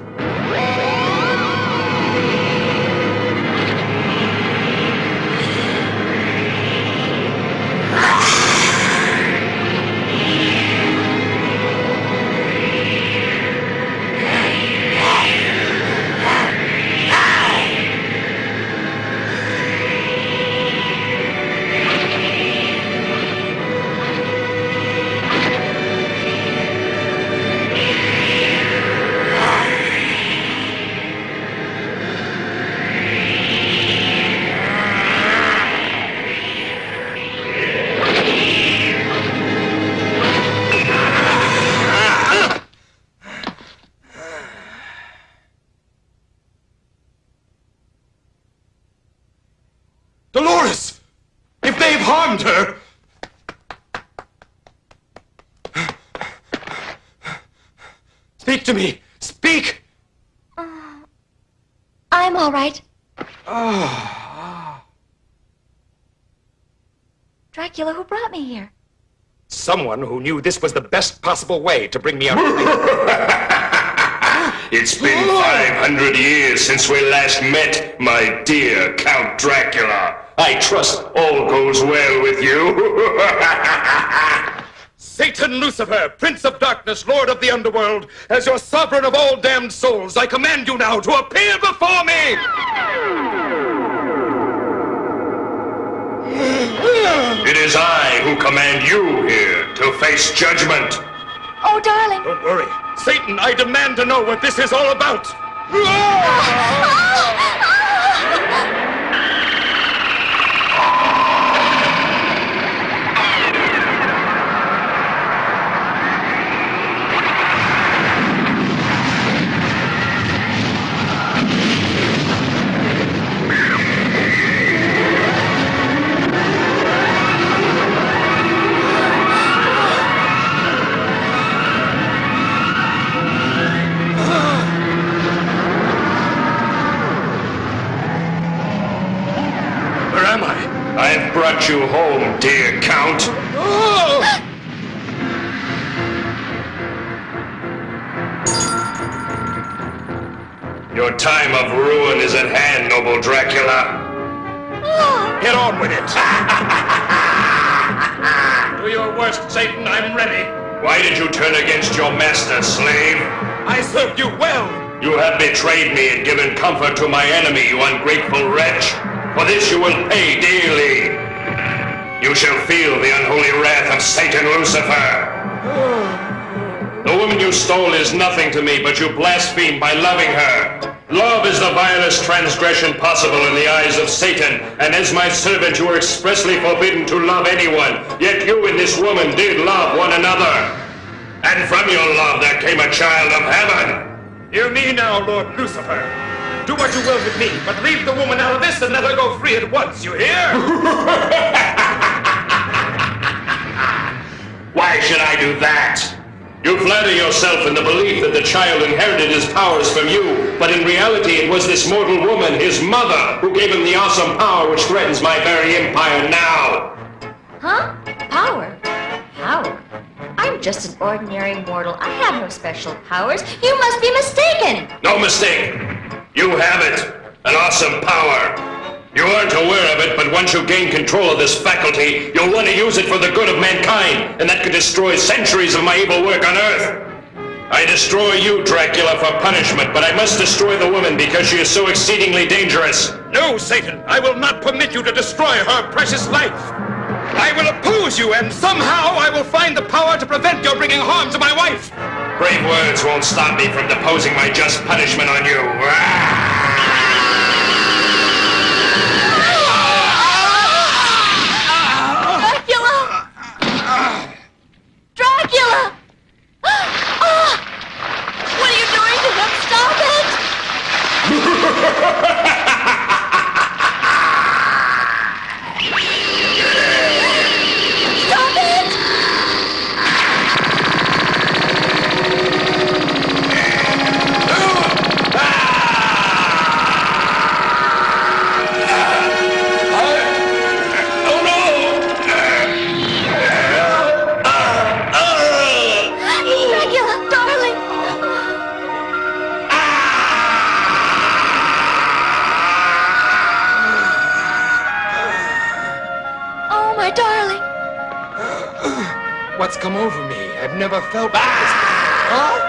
Speak to me! Speak! I'm all right. Dracula, who brought me here? Someone who knew this was the best possible way to bring me out. It's been 500 years since we last met, my dear Count Dracula. I trust all goes well with you. Satan Lucifer, Prince of Darkness, Lord of the Underworld, as your sovereign of all damned souls, I command you now to appear before me! It is I who command you here to face judgment. Oh, darling. Don't worry. Satan, I demand to know what this is all about. I've brought you home, dear Count. Your time of ruin is at hand, noble Dracula. Get on with it. Do your worst, Satan. I'm ready. Why did you turn against your master, slave? I served you well. You have betrayed me and given comfort to my enemy, you ungrateful wretch. For this you will pay dearly. You shall feel the unholy wrath of Satan Lucifer. The woman you stole is nothing to me, but you blaspheme by loving her. Love is the vilest transgression possible in the eyes of Satan, and as my servant you are expressly forbidden to love anyone, yet you and this woman did love one another. And from your love there came a child of heaven. Hear me now, Lord Lucifer. Do what you will with me, but leave the woman out of this and let her go free at once, you hear? Why should I do that? You flatter yourself in the belief that the child inherited his powers from you, but in reality it was this mortal woman, his mother, who gave him the awesome power which threatens my very empire now. Huh? Power? Power? I'm just an ordinary mortal. I have no special powers. You must be mistaken. No mistake. You have it. An awesome power. You aren't aware of it, but once you gain control of this faculty, you'll want to use it for the good of mankind, and that could destroy centuries of my evil work on Earth. I destroy you, Dracula, for punishment, but I must destroy the woman because she is so exceedingly dangerous. No, Satan, I will not permit you to destroy her precious life. I will oppose you, and somehow I will find the power to prevent your bringing harm to my wife. Brave words won't stop me from deposing my just punishment on you. Dracula! What are you doing to him? Stop it! Stop it! Dracula, darling! Oh, my darling! What's come over me? I've never felt like this before. Huh?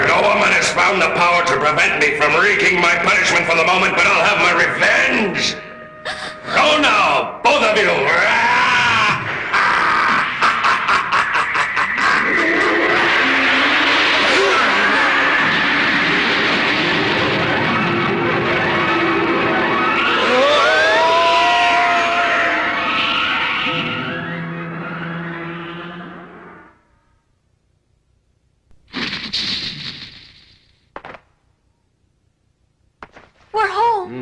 No woman has found the power to prevent me from wreaking my punishment for the moment, but I'll have my revenge. Go now, both of you. We're home. My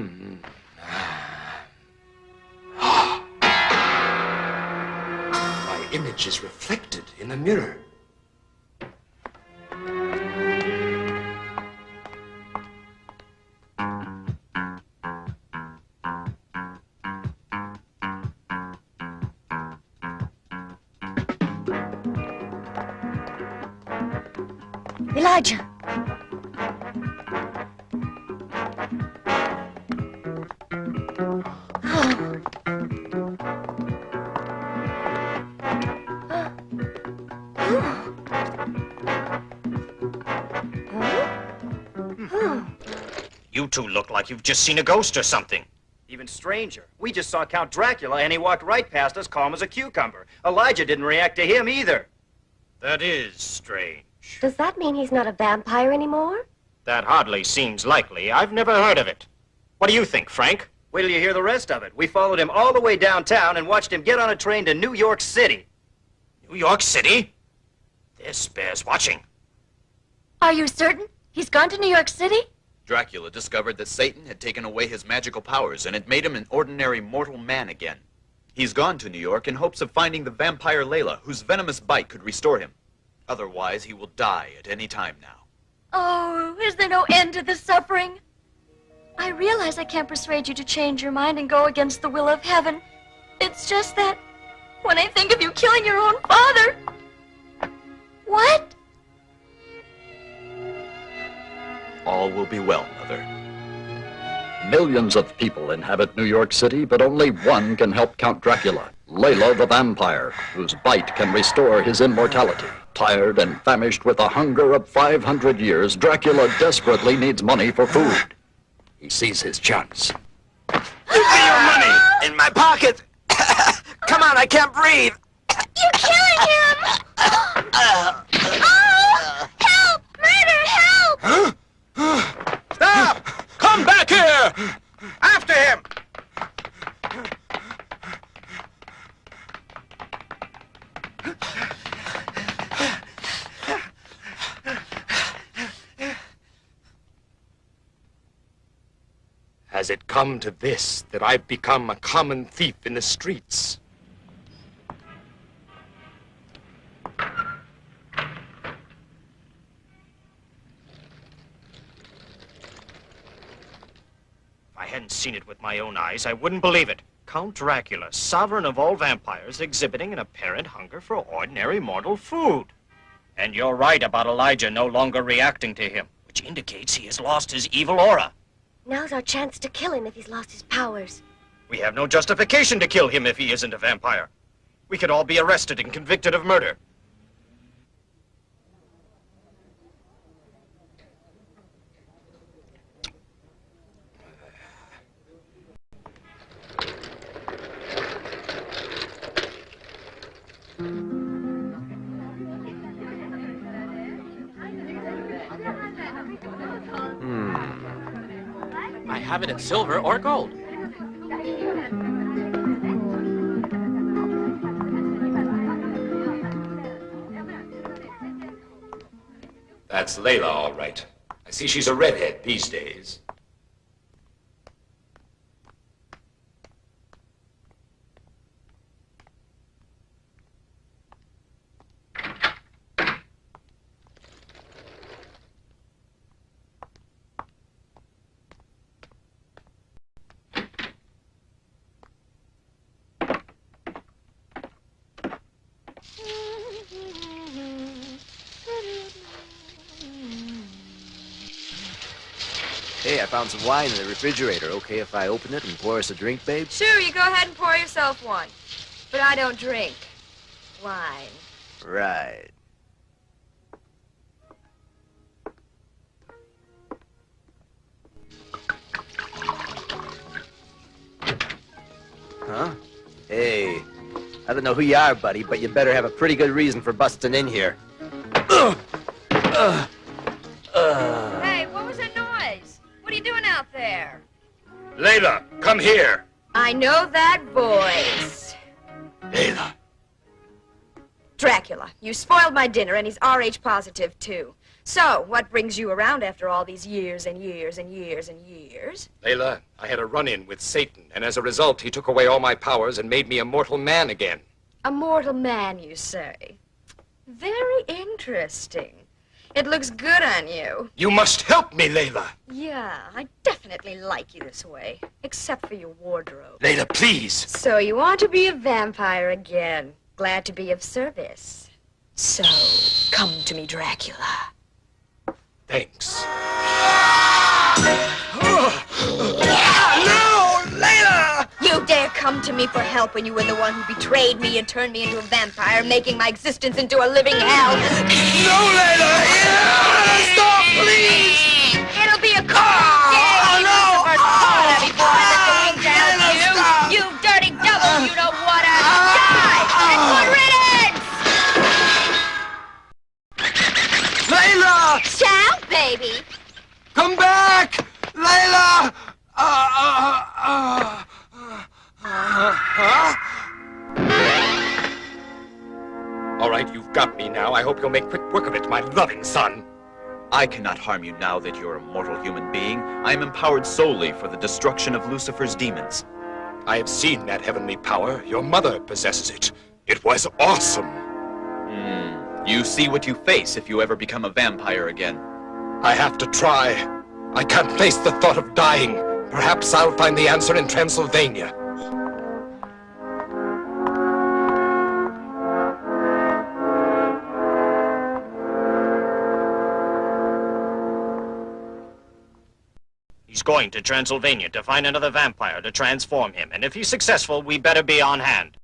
image is reflected in the mirror. Elijah! You two look like you've just seen a ghost or something. Even stranger. We just saw Count Dracula and he walked right past us calm as a cucumber. Elijah didn't react to him either. That is strange. Does that mean he's not a vampire anymore? That hardly seems likely. I've never heard of it. What do you think, Frank? Wait till you hear the rest of it. We followed him all the way downtown and watched him get on a train to New York City. New York City? This bears watching. Are you certain? He's gone to New York City? Dracula discovered that Satan had taken away his magical powers and had made him an ordinary mortal man again. He's gone to New York in hopes of finding the vampire Layla, whose venomous bite could restore him. Otherwise, he will die at any time now. Oh, is there no end to the suffering? I realize I can't persuade you to change your mind and go against the will of heaven. It's just that when I think of you killing your own father... What? All will be well, Mother. Millions of people inhabit New York City, but only one can help Count Dracula, Layla the vampire, whose bite can restore his immortality. Tired and famished with the hunger of 500 years, Dracula desperately needs money for food. He sees his chance. Give me your money! In my pocket! Come on, I can't breathe! You're killing him! Oh! Help! Murder! Help! Stop! Come back here! After him! Has it come to this, that I've become a common thief in the streets? If I hadn't seen it with my own eyes, I wouldn't believe it. Count Dracula, sovereign of all vampires, exhibiting an apparent hunger for ordinary mortal food. And you're right about Elijah no longer reacting to him, which indicates he has lost his evil aura. Now's our chance to kill him if he's lost his powers. We have no justification to kill him if he isn't a vampire. We could all be arrested and convicted of murder. I have it in silver or gold. That's Layla, all right. I see she's a redhead these days. Hey, I found some wine in the refrigerator. Okay if I open it and pour us a drink, babe? Sure, you go ahead and pour yourself one. But I don't drink wine. Right. Huh? Hey, I don't know who you are, buddy, but you better have a pretty good reason for busting in here. Hey, what was that noise? What are you doing out there? Layla, come here. I know that voice. Layla. Dracula, you spoiled my dinner, and he's RH positive, too. So, what brings you around after all these years and years and years and years? Layla, I had a run-in with Satan, and as a result, he took away all my powers and made me a mortal man again. A mortal man, you say? Very interesting. It looks good on you. You must help me, Layla. Yeah, I definitely like you this way. Except for your wardrobe. Layla, please. So you want to be a vampire again. Glad to be of service. So, come to me, Dracula. Thanks. No, Layla! You dare come to me for help when you were the one who betrayed me and turned me into a vampire, making my existence into a living hell. No, Layla! Stop, please! It'll be a cold day. No! Before the wings out you dirty devil, you don't want to die! And good riddance! Layla! Shout, baby! Come back! Layla! All right, you've got me now. I hope you'll make quick work of it, my loving son. I cannot harm you now that you're a mortal human being. I am empowered solely for the destruction of Lucifer's demons. I have seen that heavenly power. Your mother possesses it. It was awesome. You see what you face if you ever become a vampire again. I have to try. I can't face the thought of dying. Perhaps I'll find the answer in Transylvania. He's going to Transylvania to find another vampire to transform him, and if he's successful, we better be on hand.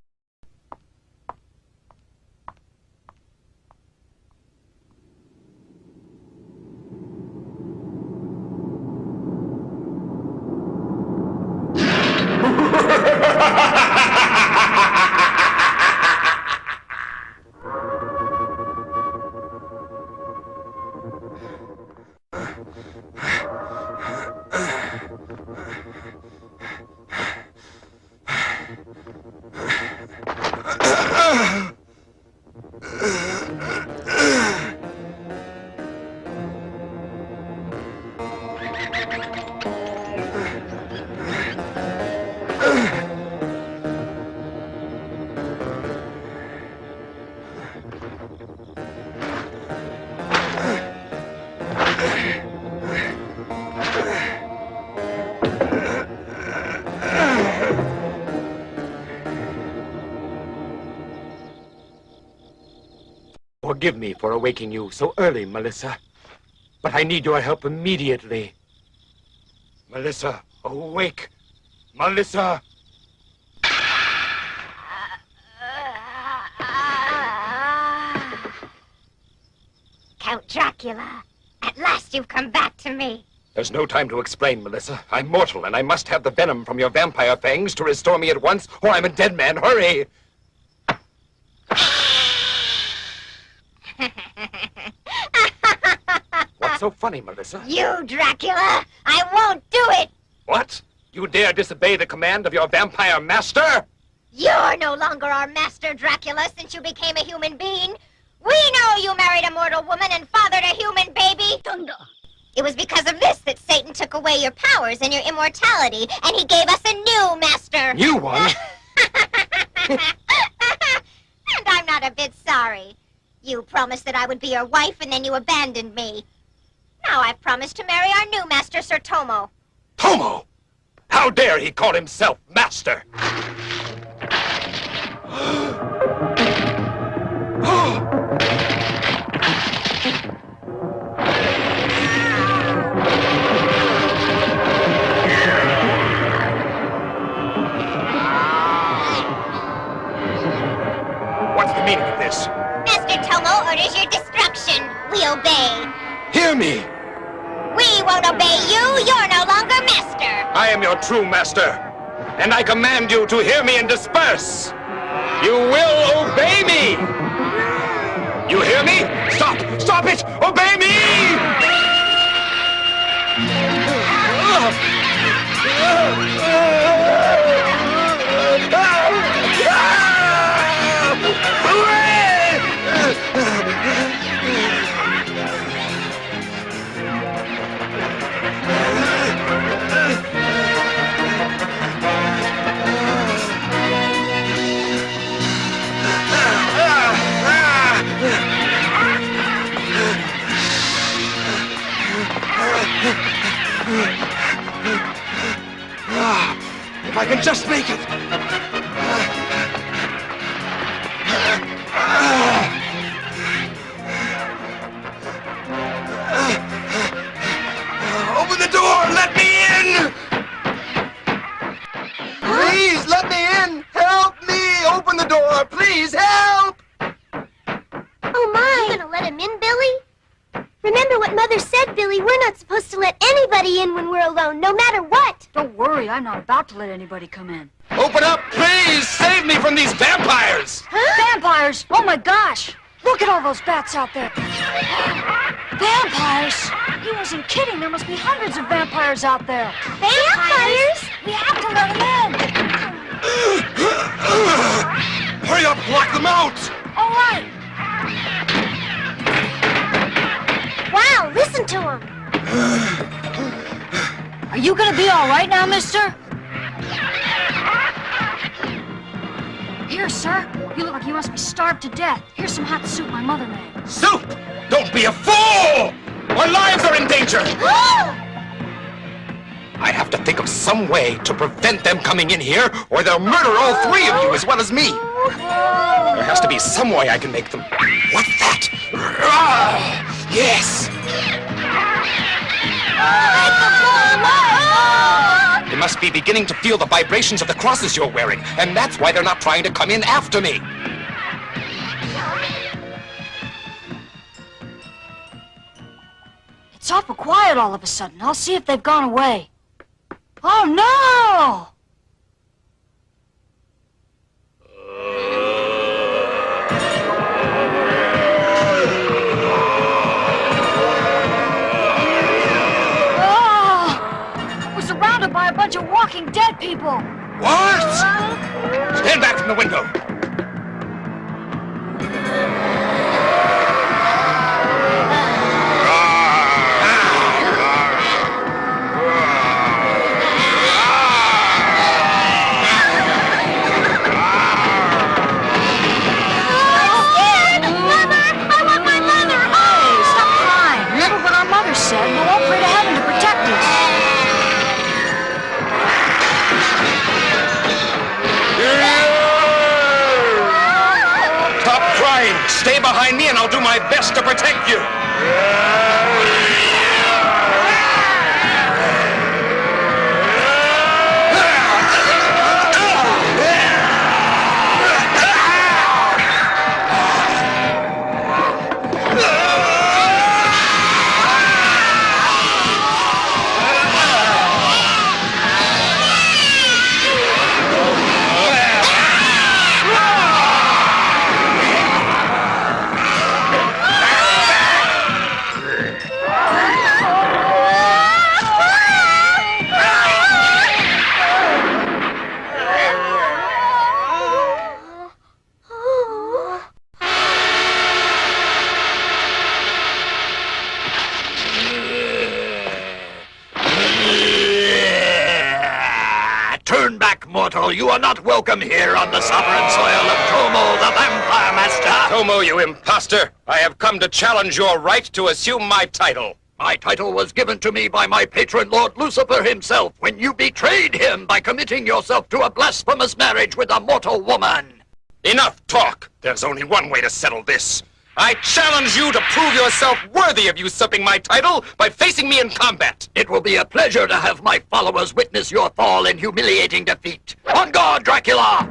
Forgive me for awaking you so early, Melissa. But I need your help immediately. Melissa, awake! Melissa! Count Dracula, at last you've come back to me. There's no time to explain, Melissa. I'm mortal, and I must have the venom from your vampire fangs to restore me at once, or I'm a dead man. Hurry! What's so funny, Melissa? You, Dracula! I won't do it! What? You dare disobey the command of your vampire master? You're no longer our master, Dracula, since you became a human being. We know you married a mortal woman and fathered a human baby. Thunder. It was because of this that Satan took away your powers and your immortality, and he gave us a new master. New one? And I'm not a bit sorry. You promised that I would be your wife, and then you abandoned me. Now I've promised to marry our new master, Sir Tomo. Tomo! How dare he call himself master? What's the meaning of this? Master Tomo orders your destruction. We obey. Hear me! We won't obey you. You're no longer master. I am your true master, and I command you to hear me and disperse. You will obey me! You hear me? Stop! Stop it! Obey me! If I can just make it. Open the door! Let me in! Please, let me in! Help me! Open the door! Please, help! Oh, my! You gonna let him in, Billy? Remember what Mother said, Billy. We're not supposed to let anybody in when we're alone, no matter what. Don't worry, I'm not about to let anybody come in. Open up, please! Save me from these vampires! Huh? Vampires? Oh my gosh! Look at all those bats out there. Vampires? He wasn't kidding. There must be hundreds of vampires out there. Vampires? We have to let them in. Hurry up, block them out! All right. Wow, listen to him. Are you gonna be all right now, mister? Here, sir. You look like you must be starved to death. Here's some hot soup my mother made. Soup! Don't be a fool! Our lives are in danger! I have to think of some way to prevent them coming in here, or they'll murder all three of you as well as me. There has to be some way I can make them... What's that? Yes! They must be beginning to feel the vibrations of the crosses you're wearing, and that's why they're not trying to come in after me. It's awful quiet all of a sudden. I'll see if they've gone away. Oh, no! Oh! We're surrounded by a bunch of walking dead people. What? Stand back from the window. Stay behind me and I'll do my best to protect you. Mortal, you are not welcome here on the sovereign soil of Como, the Vampire Master. Como, you imposter! I have come to challenge your right to assume my title. My title was given to me by my patron, Lord Lucifer himself, when you betrayed him by committing yourself to a blasphemous marriage with a mortal woman. Enough talk! There's only one way to settle this. I challenge you to prove yourself worthy of usurping my title by facing me in combat. It will be a pleasure to have my followers witness your fall and humiliating defeat. On guard, Dracula!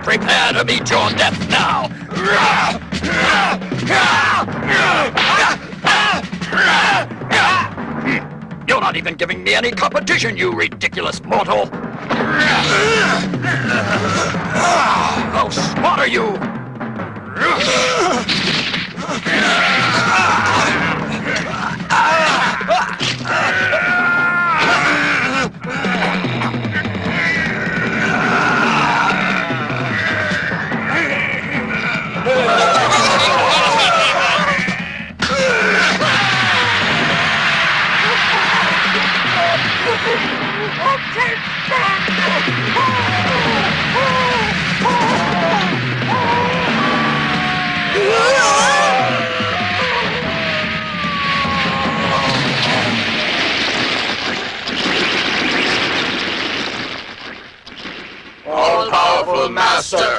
Prepare to meet your death now. You're not even giving me any competition, you ridiculous mortal. I'll slaughter you!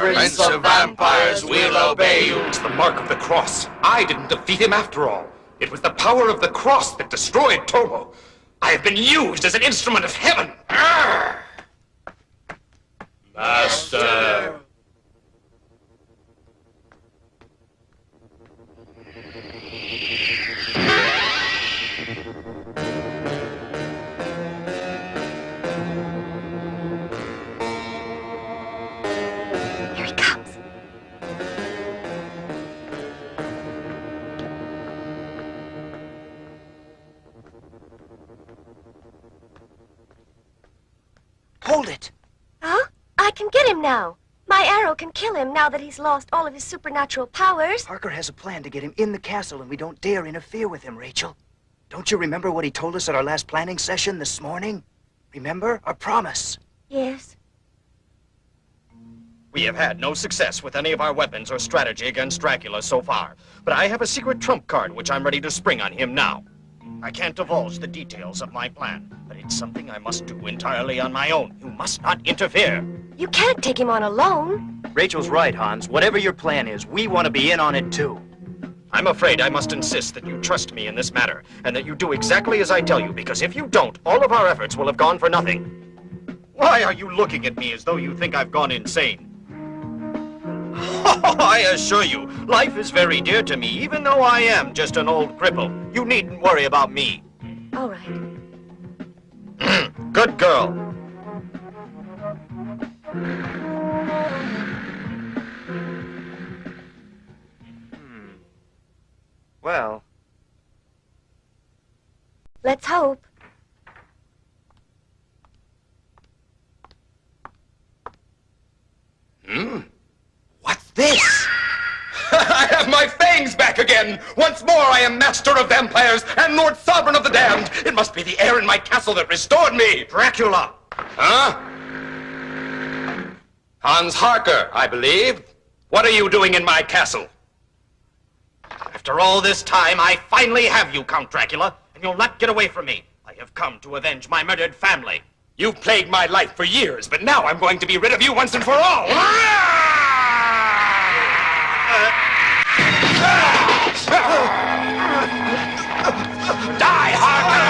Prince of Vampires, we'll obey you. It's the mark of the cross. I didn't defeat him after all. It was the power of the cross that destroyed Tomo. I have been used as an instrument of heaven. Master. Here he comes. Hold it! Huh? I can get him now. My arrow can kill him now that he's lost all of his supernatural powers. Parker has a plan to get him in the castle, and we don't dare interfere with him, Rachel. Don't you remember what he told us at our last planning session this morning? Remember? Our promise. Yes. We have had no success with any of our weapons or strategy against Dracula so far, but I have a secret trump card which I'm ready to spring on him now. I can't divulge the details of my plan, but it's something I must do entirely on my own. You must not interfere. You can't take him on alone. Rachel's right, Hans. Whatever your plan is, we want to be in on it too. I'm afraid I must insist that you trust me in this matter, and that you do exactly as I tell you, because if you don't, all of our efforts will have gone for nothing. Why are you looking at me as though you think I've gone insane? I assure you, life is very dear to me, even though I am just an old cripple. You needn't worry about me. All right. Good girl. Well, let's hope. What's this? I have my fangs back again! Once more I am master of vampires and Lord Sovereign of the Damned! It must be the air in my castle that restored me! Dracula! Huh? Hans Harker, I believe. What are you doing in my castle? After all this time, I finally have you, Count Dracula, and you'll not get away from me. I have come to avenge my murdered family. You've plagued my life for years, but now I'm going to be rid of you once and for all! Die, Harker!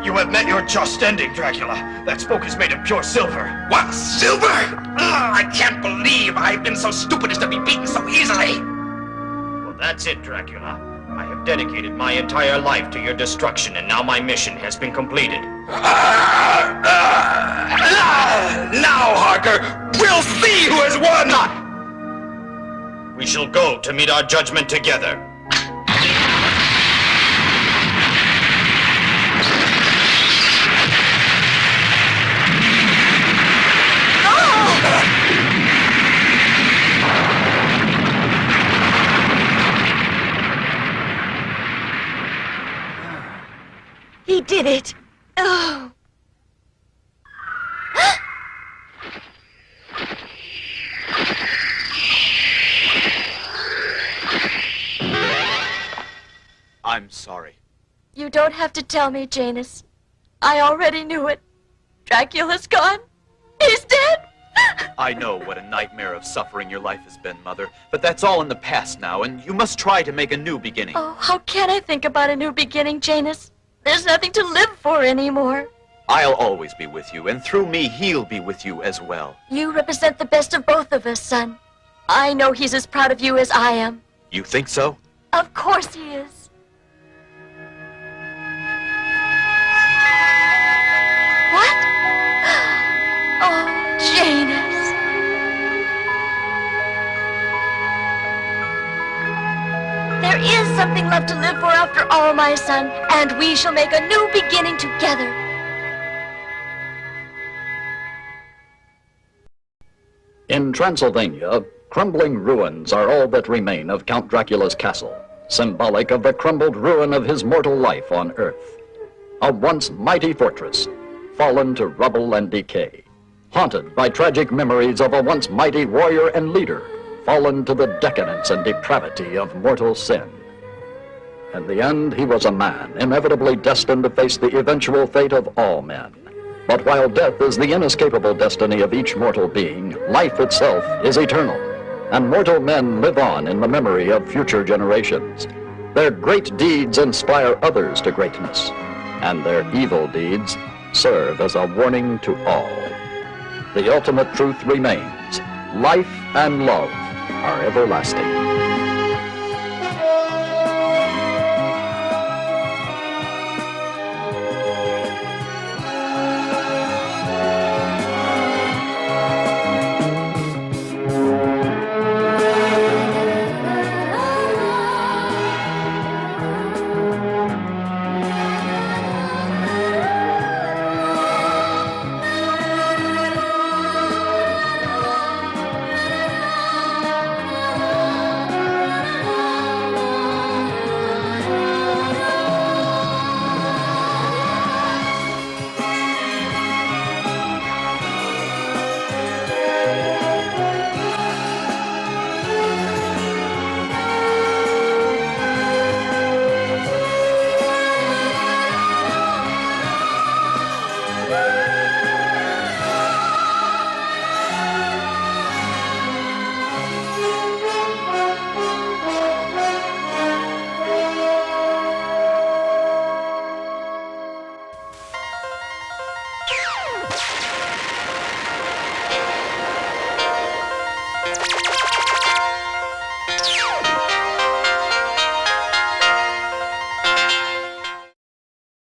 You have met your just ending, Dracula. That spoke is made of pure silver. What? Silver? I can't believe I've been so stupid as to be beaten so easily. Well, that's it, Dracula. I have dedicated my entire life to your destruction, and now my mission has been completed. Now, Harker, we'll see who has won! We shall go to meet our judgment together. He did it. Oh. I'm sorry. You don't have to tell me, Janus. I already knew it. Dracula's gone. He's dead. I know what a nightmare of suffering your life has been, Mother, but that's all in the past now, and you must try to make a new beginning. Oh, how can I think about a new beginning, Janus? There's nothing to live for anymore. I'll always be with you, and through me, he'll be with you as well. You represent the best of both of us, son. I know he's as proud of you as I am. You think so? Of course he is. What? Oh, Janus. There is something left to live for after all, my son, and we shall make a new beginning together. In Transylvania, crumbling ruins are all that remain of Count Dracula's castle, symbolic of the crumbled ruin of his mortal life on Earth. A once mighty fortress, fallen to rubble and decay. haunted by tragic memories of a once mighty warrior and leader, fallen to the decadence and depravity of mortal sin. In the end, he was a man, inevitably destined to face the eventual fate of all men. But while death is the inescapable destiny of each mortal being, life itself is eternal, and mortal men live on in the memory of future generations. Their great deeds inspire others to greatness, and their evil deeds serve as a warning to all. The ultimate truth remains: life and love are everlasting.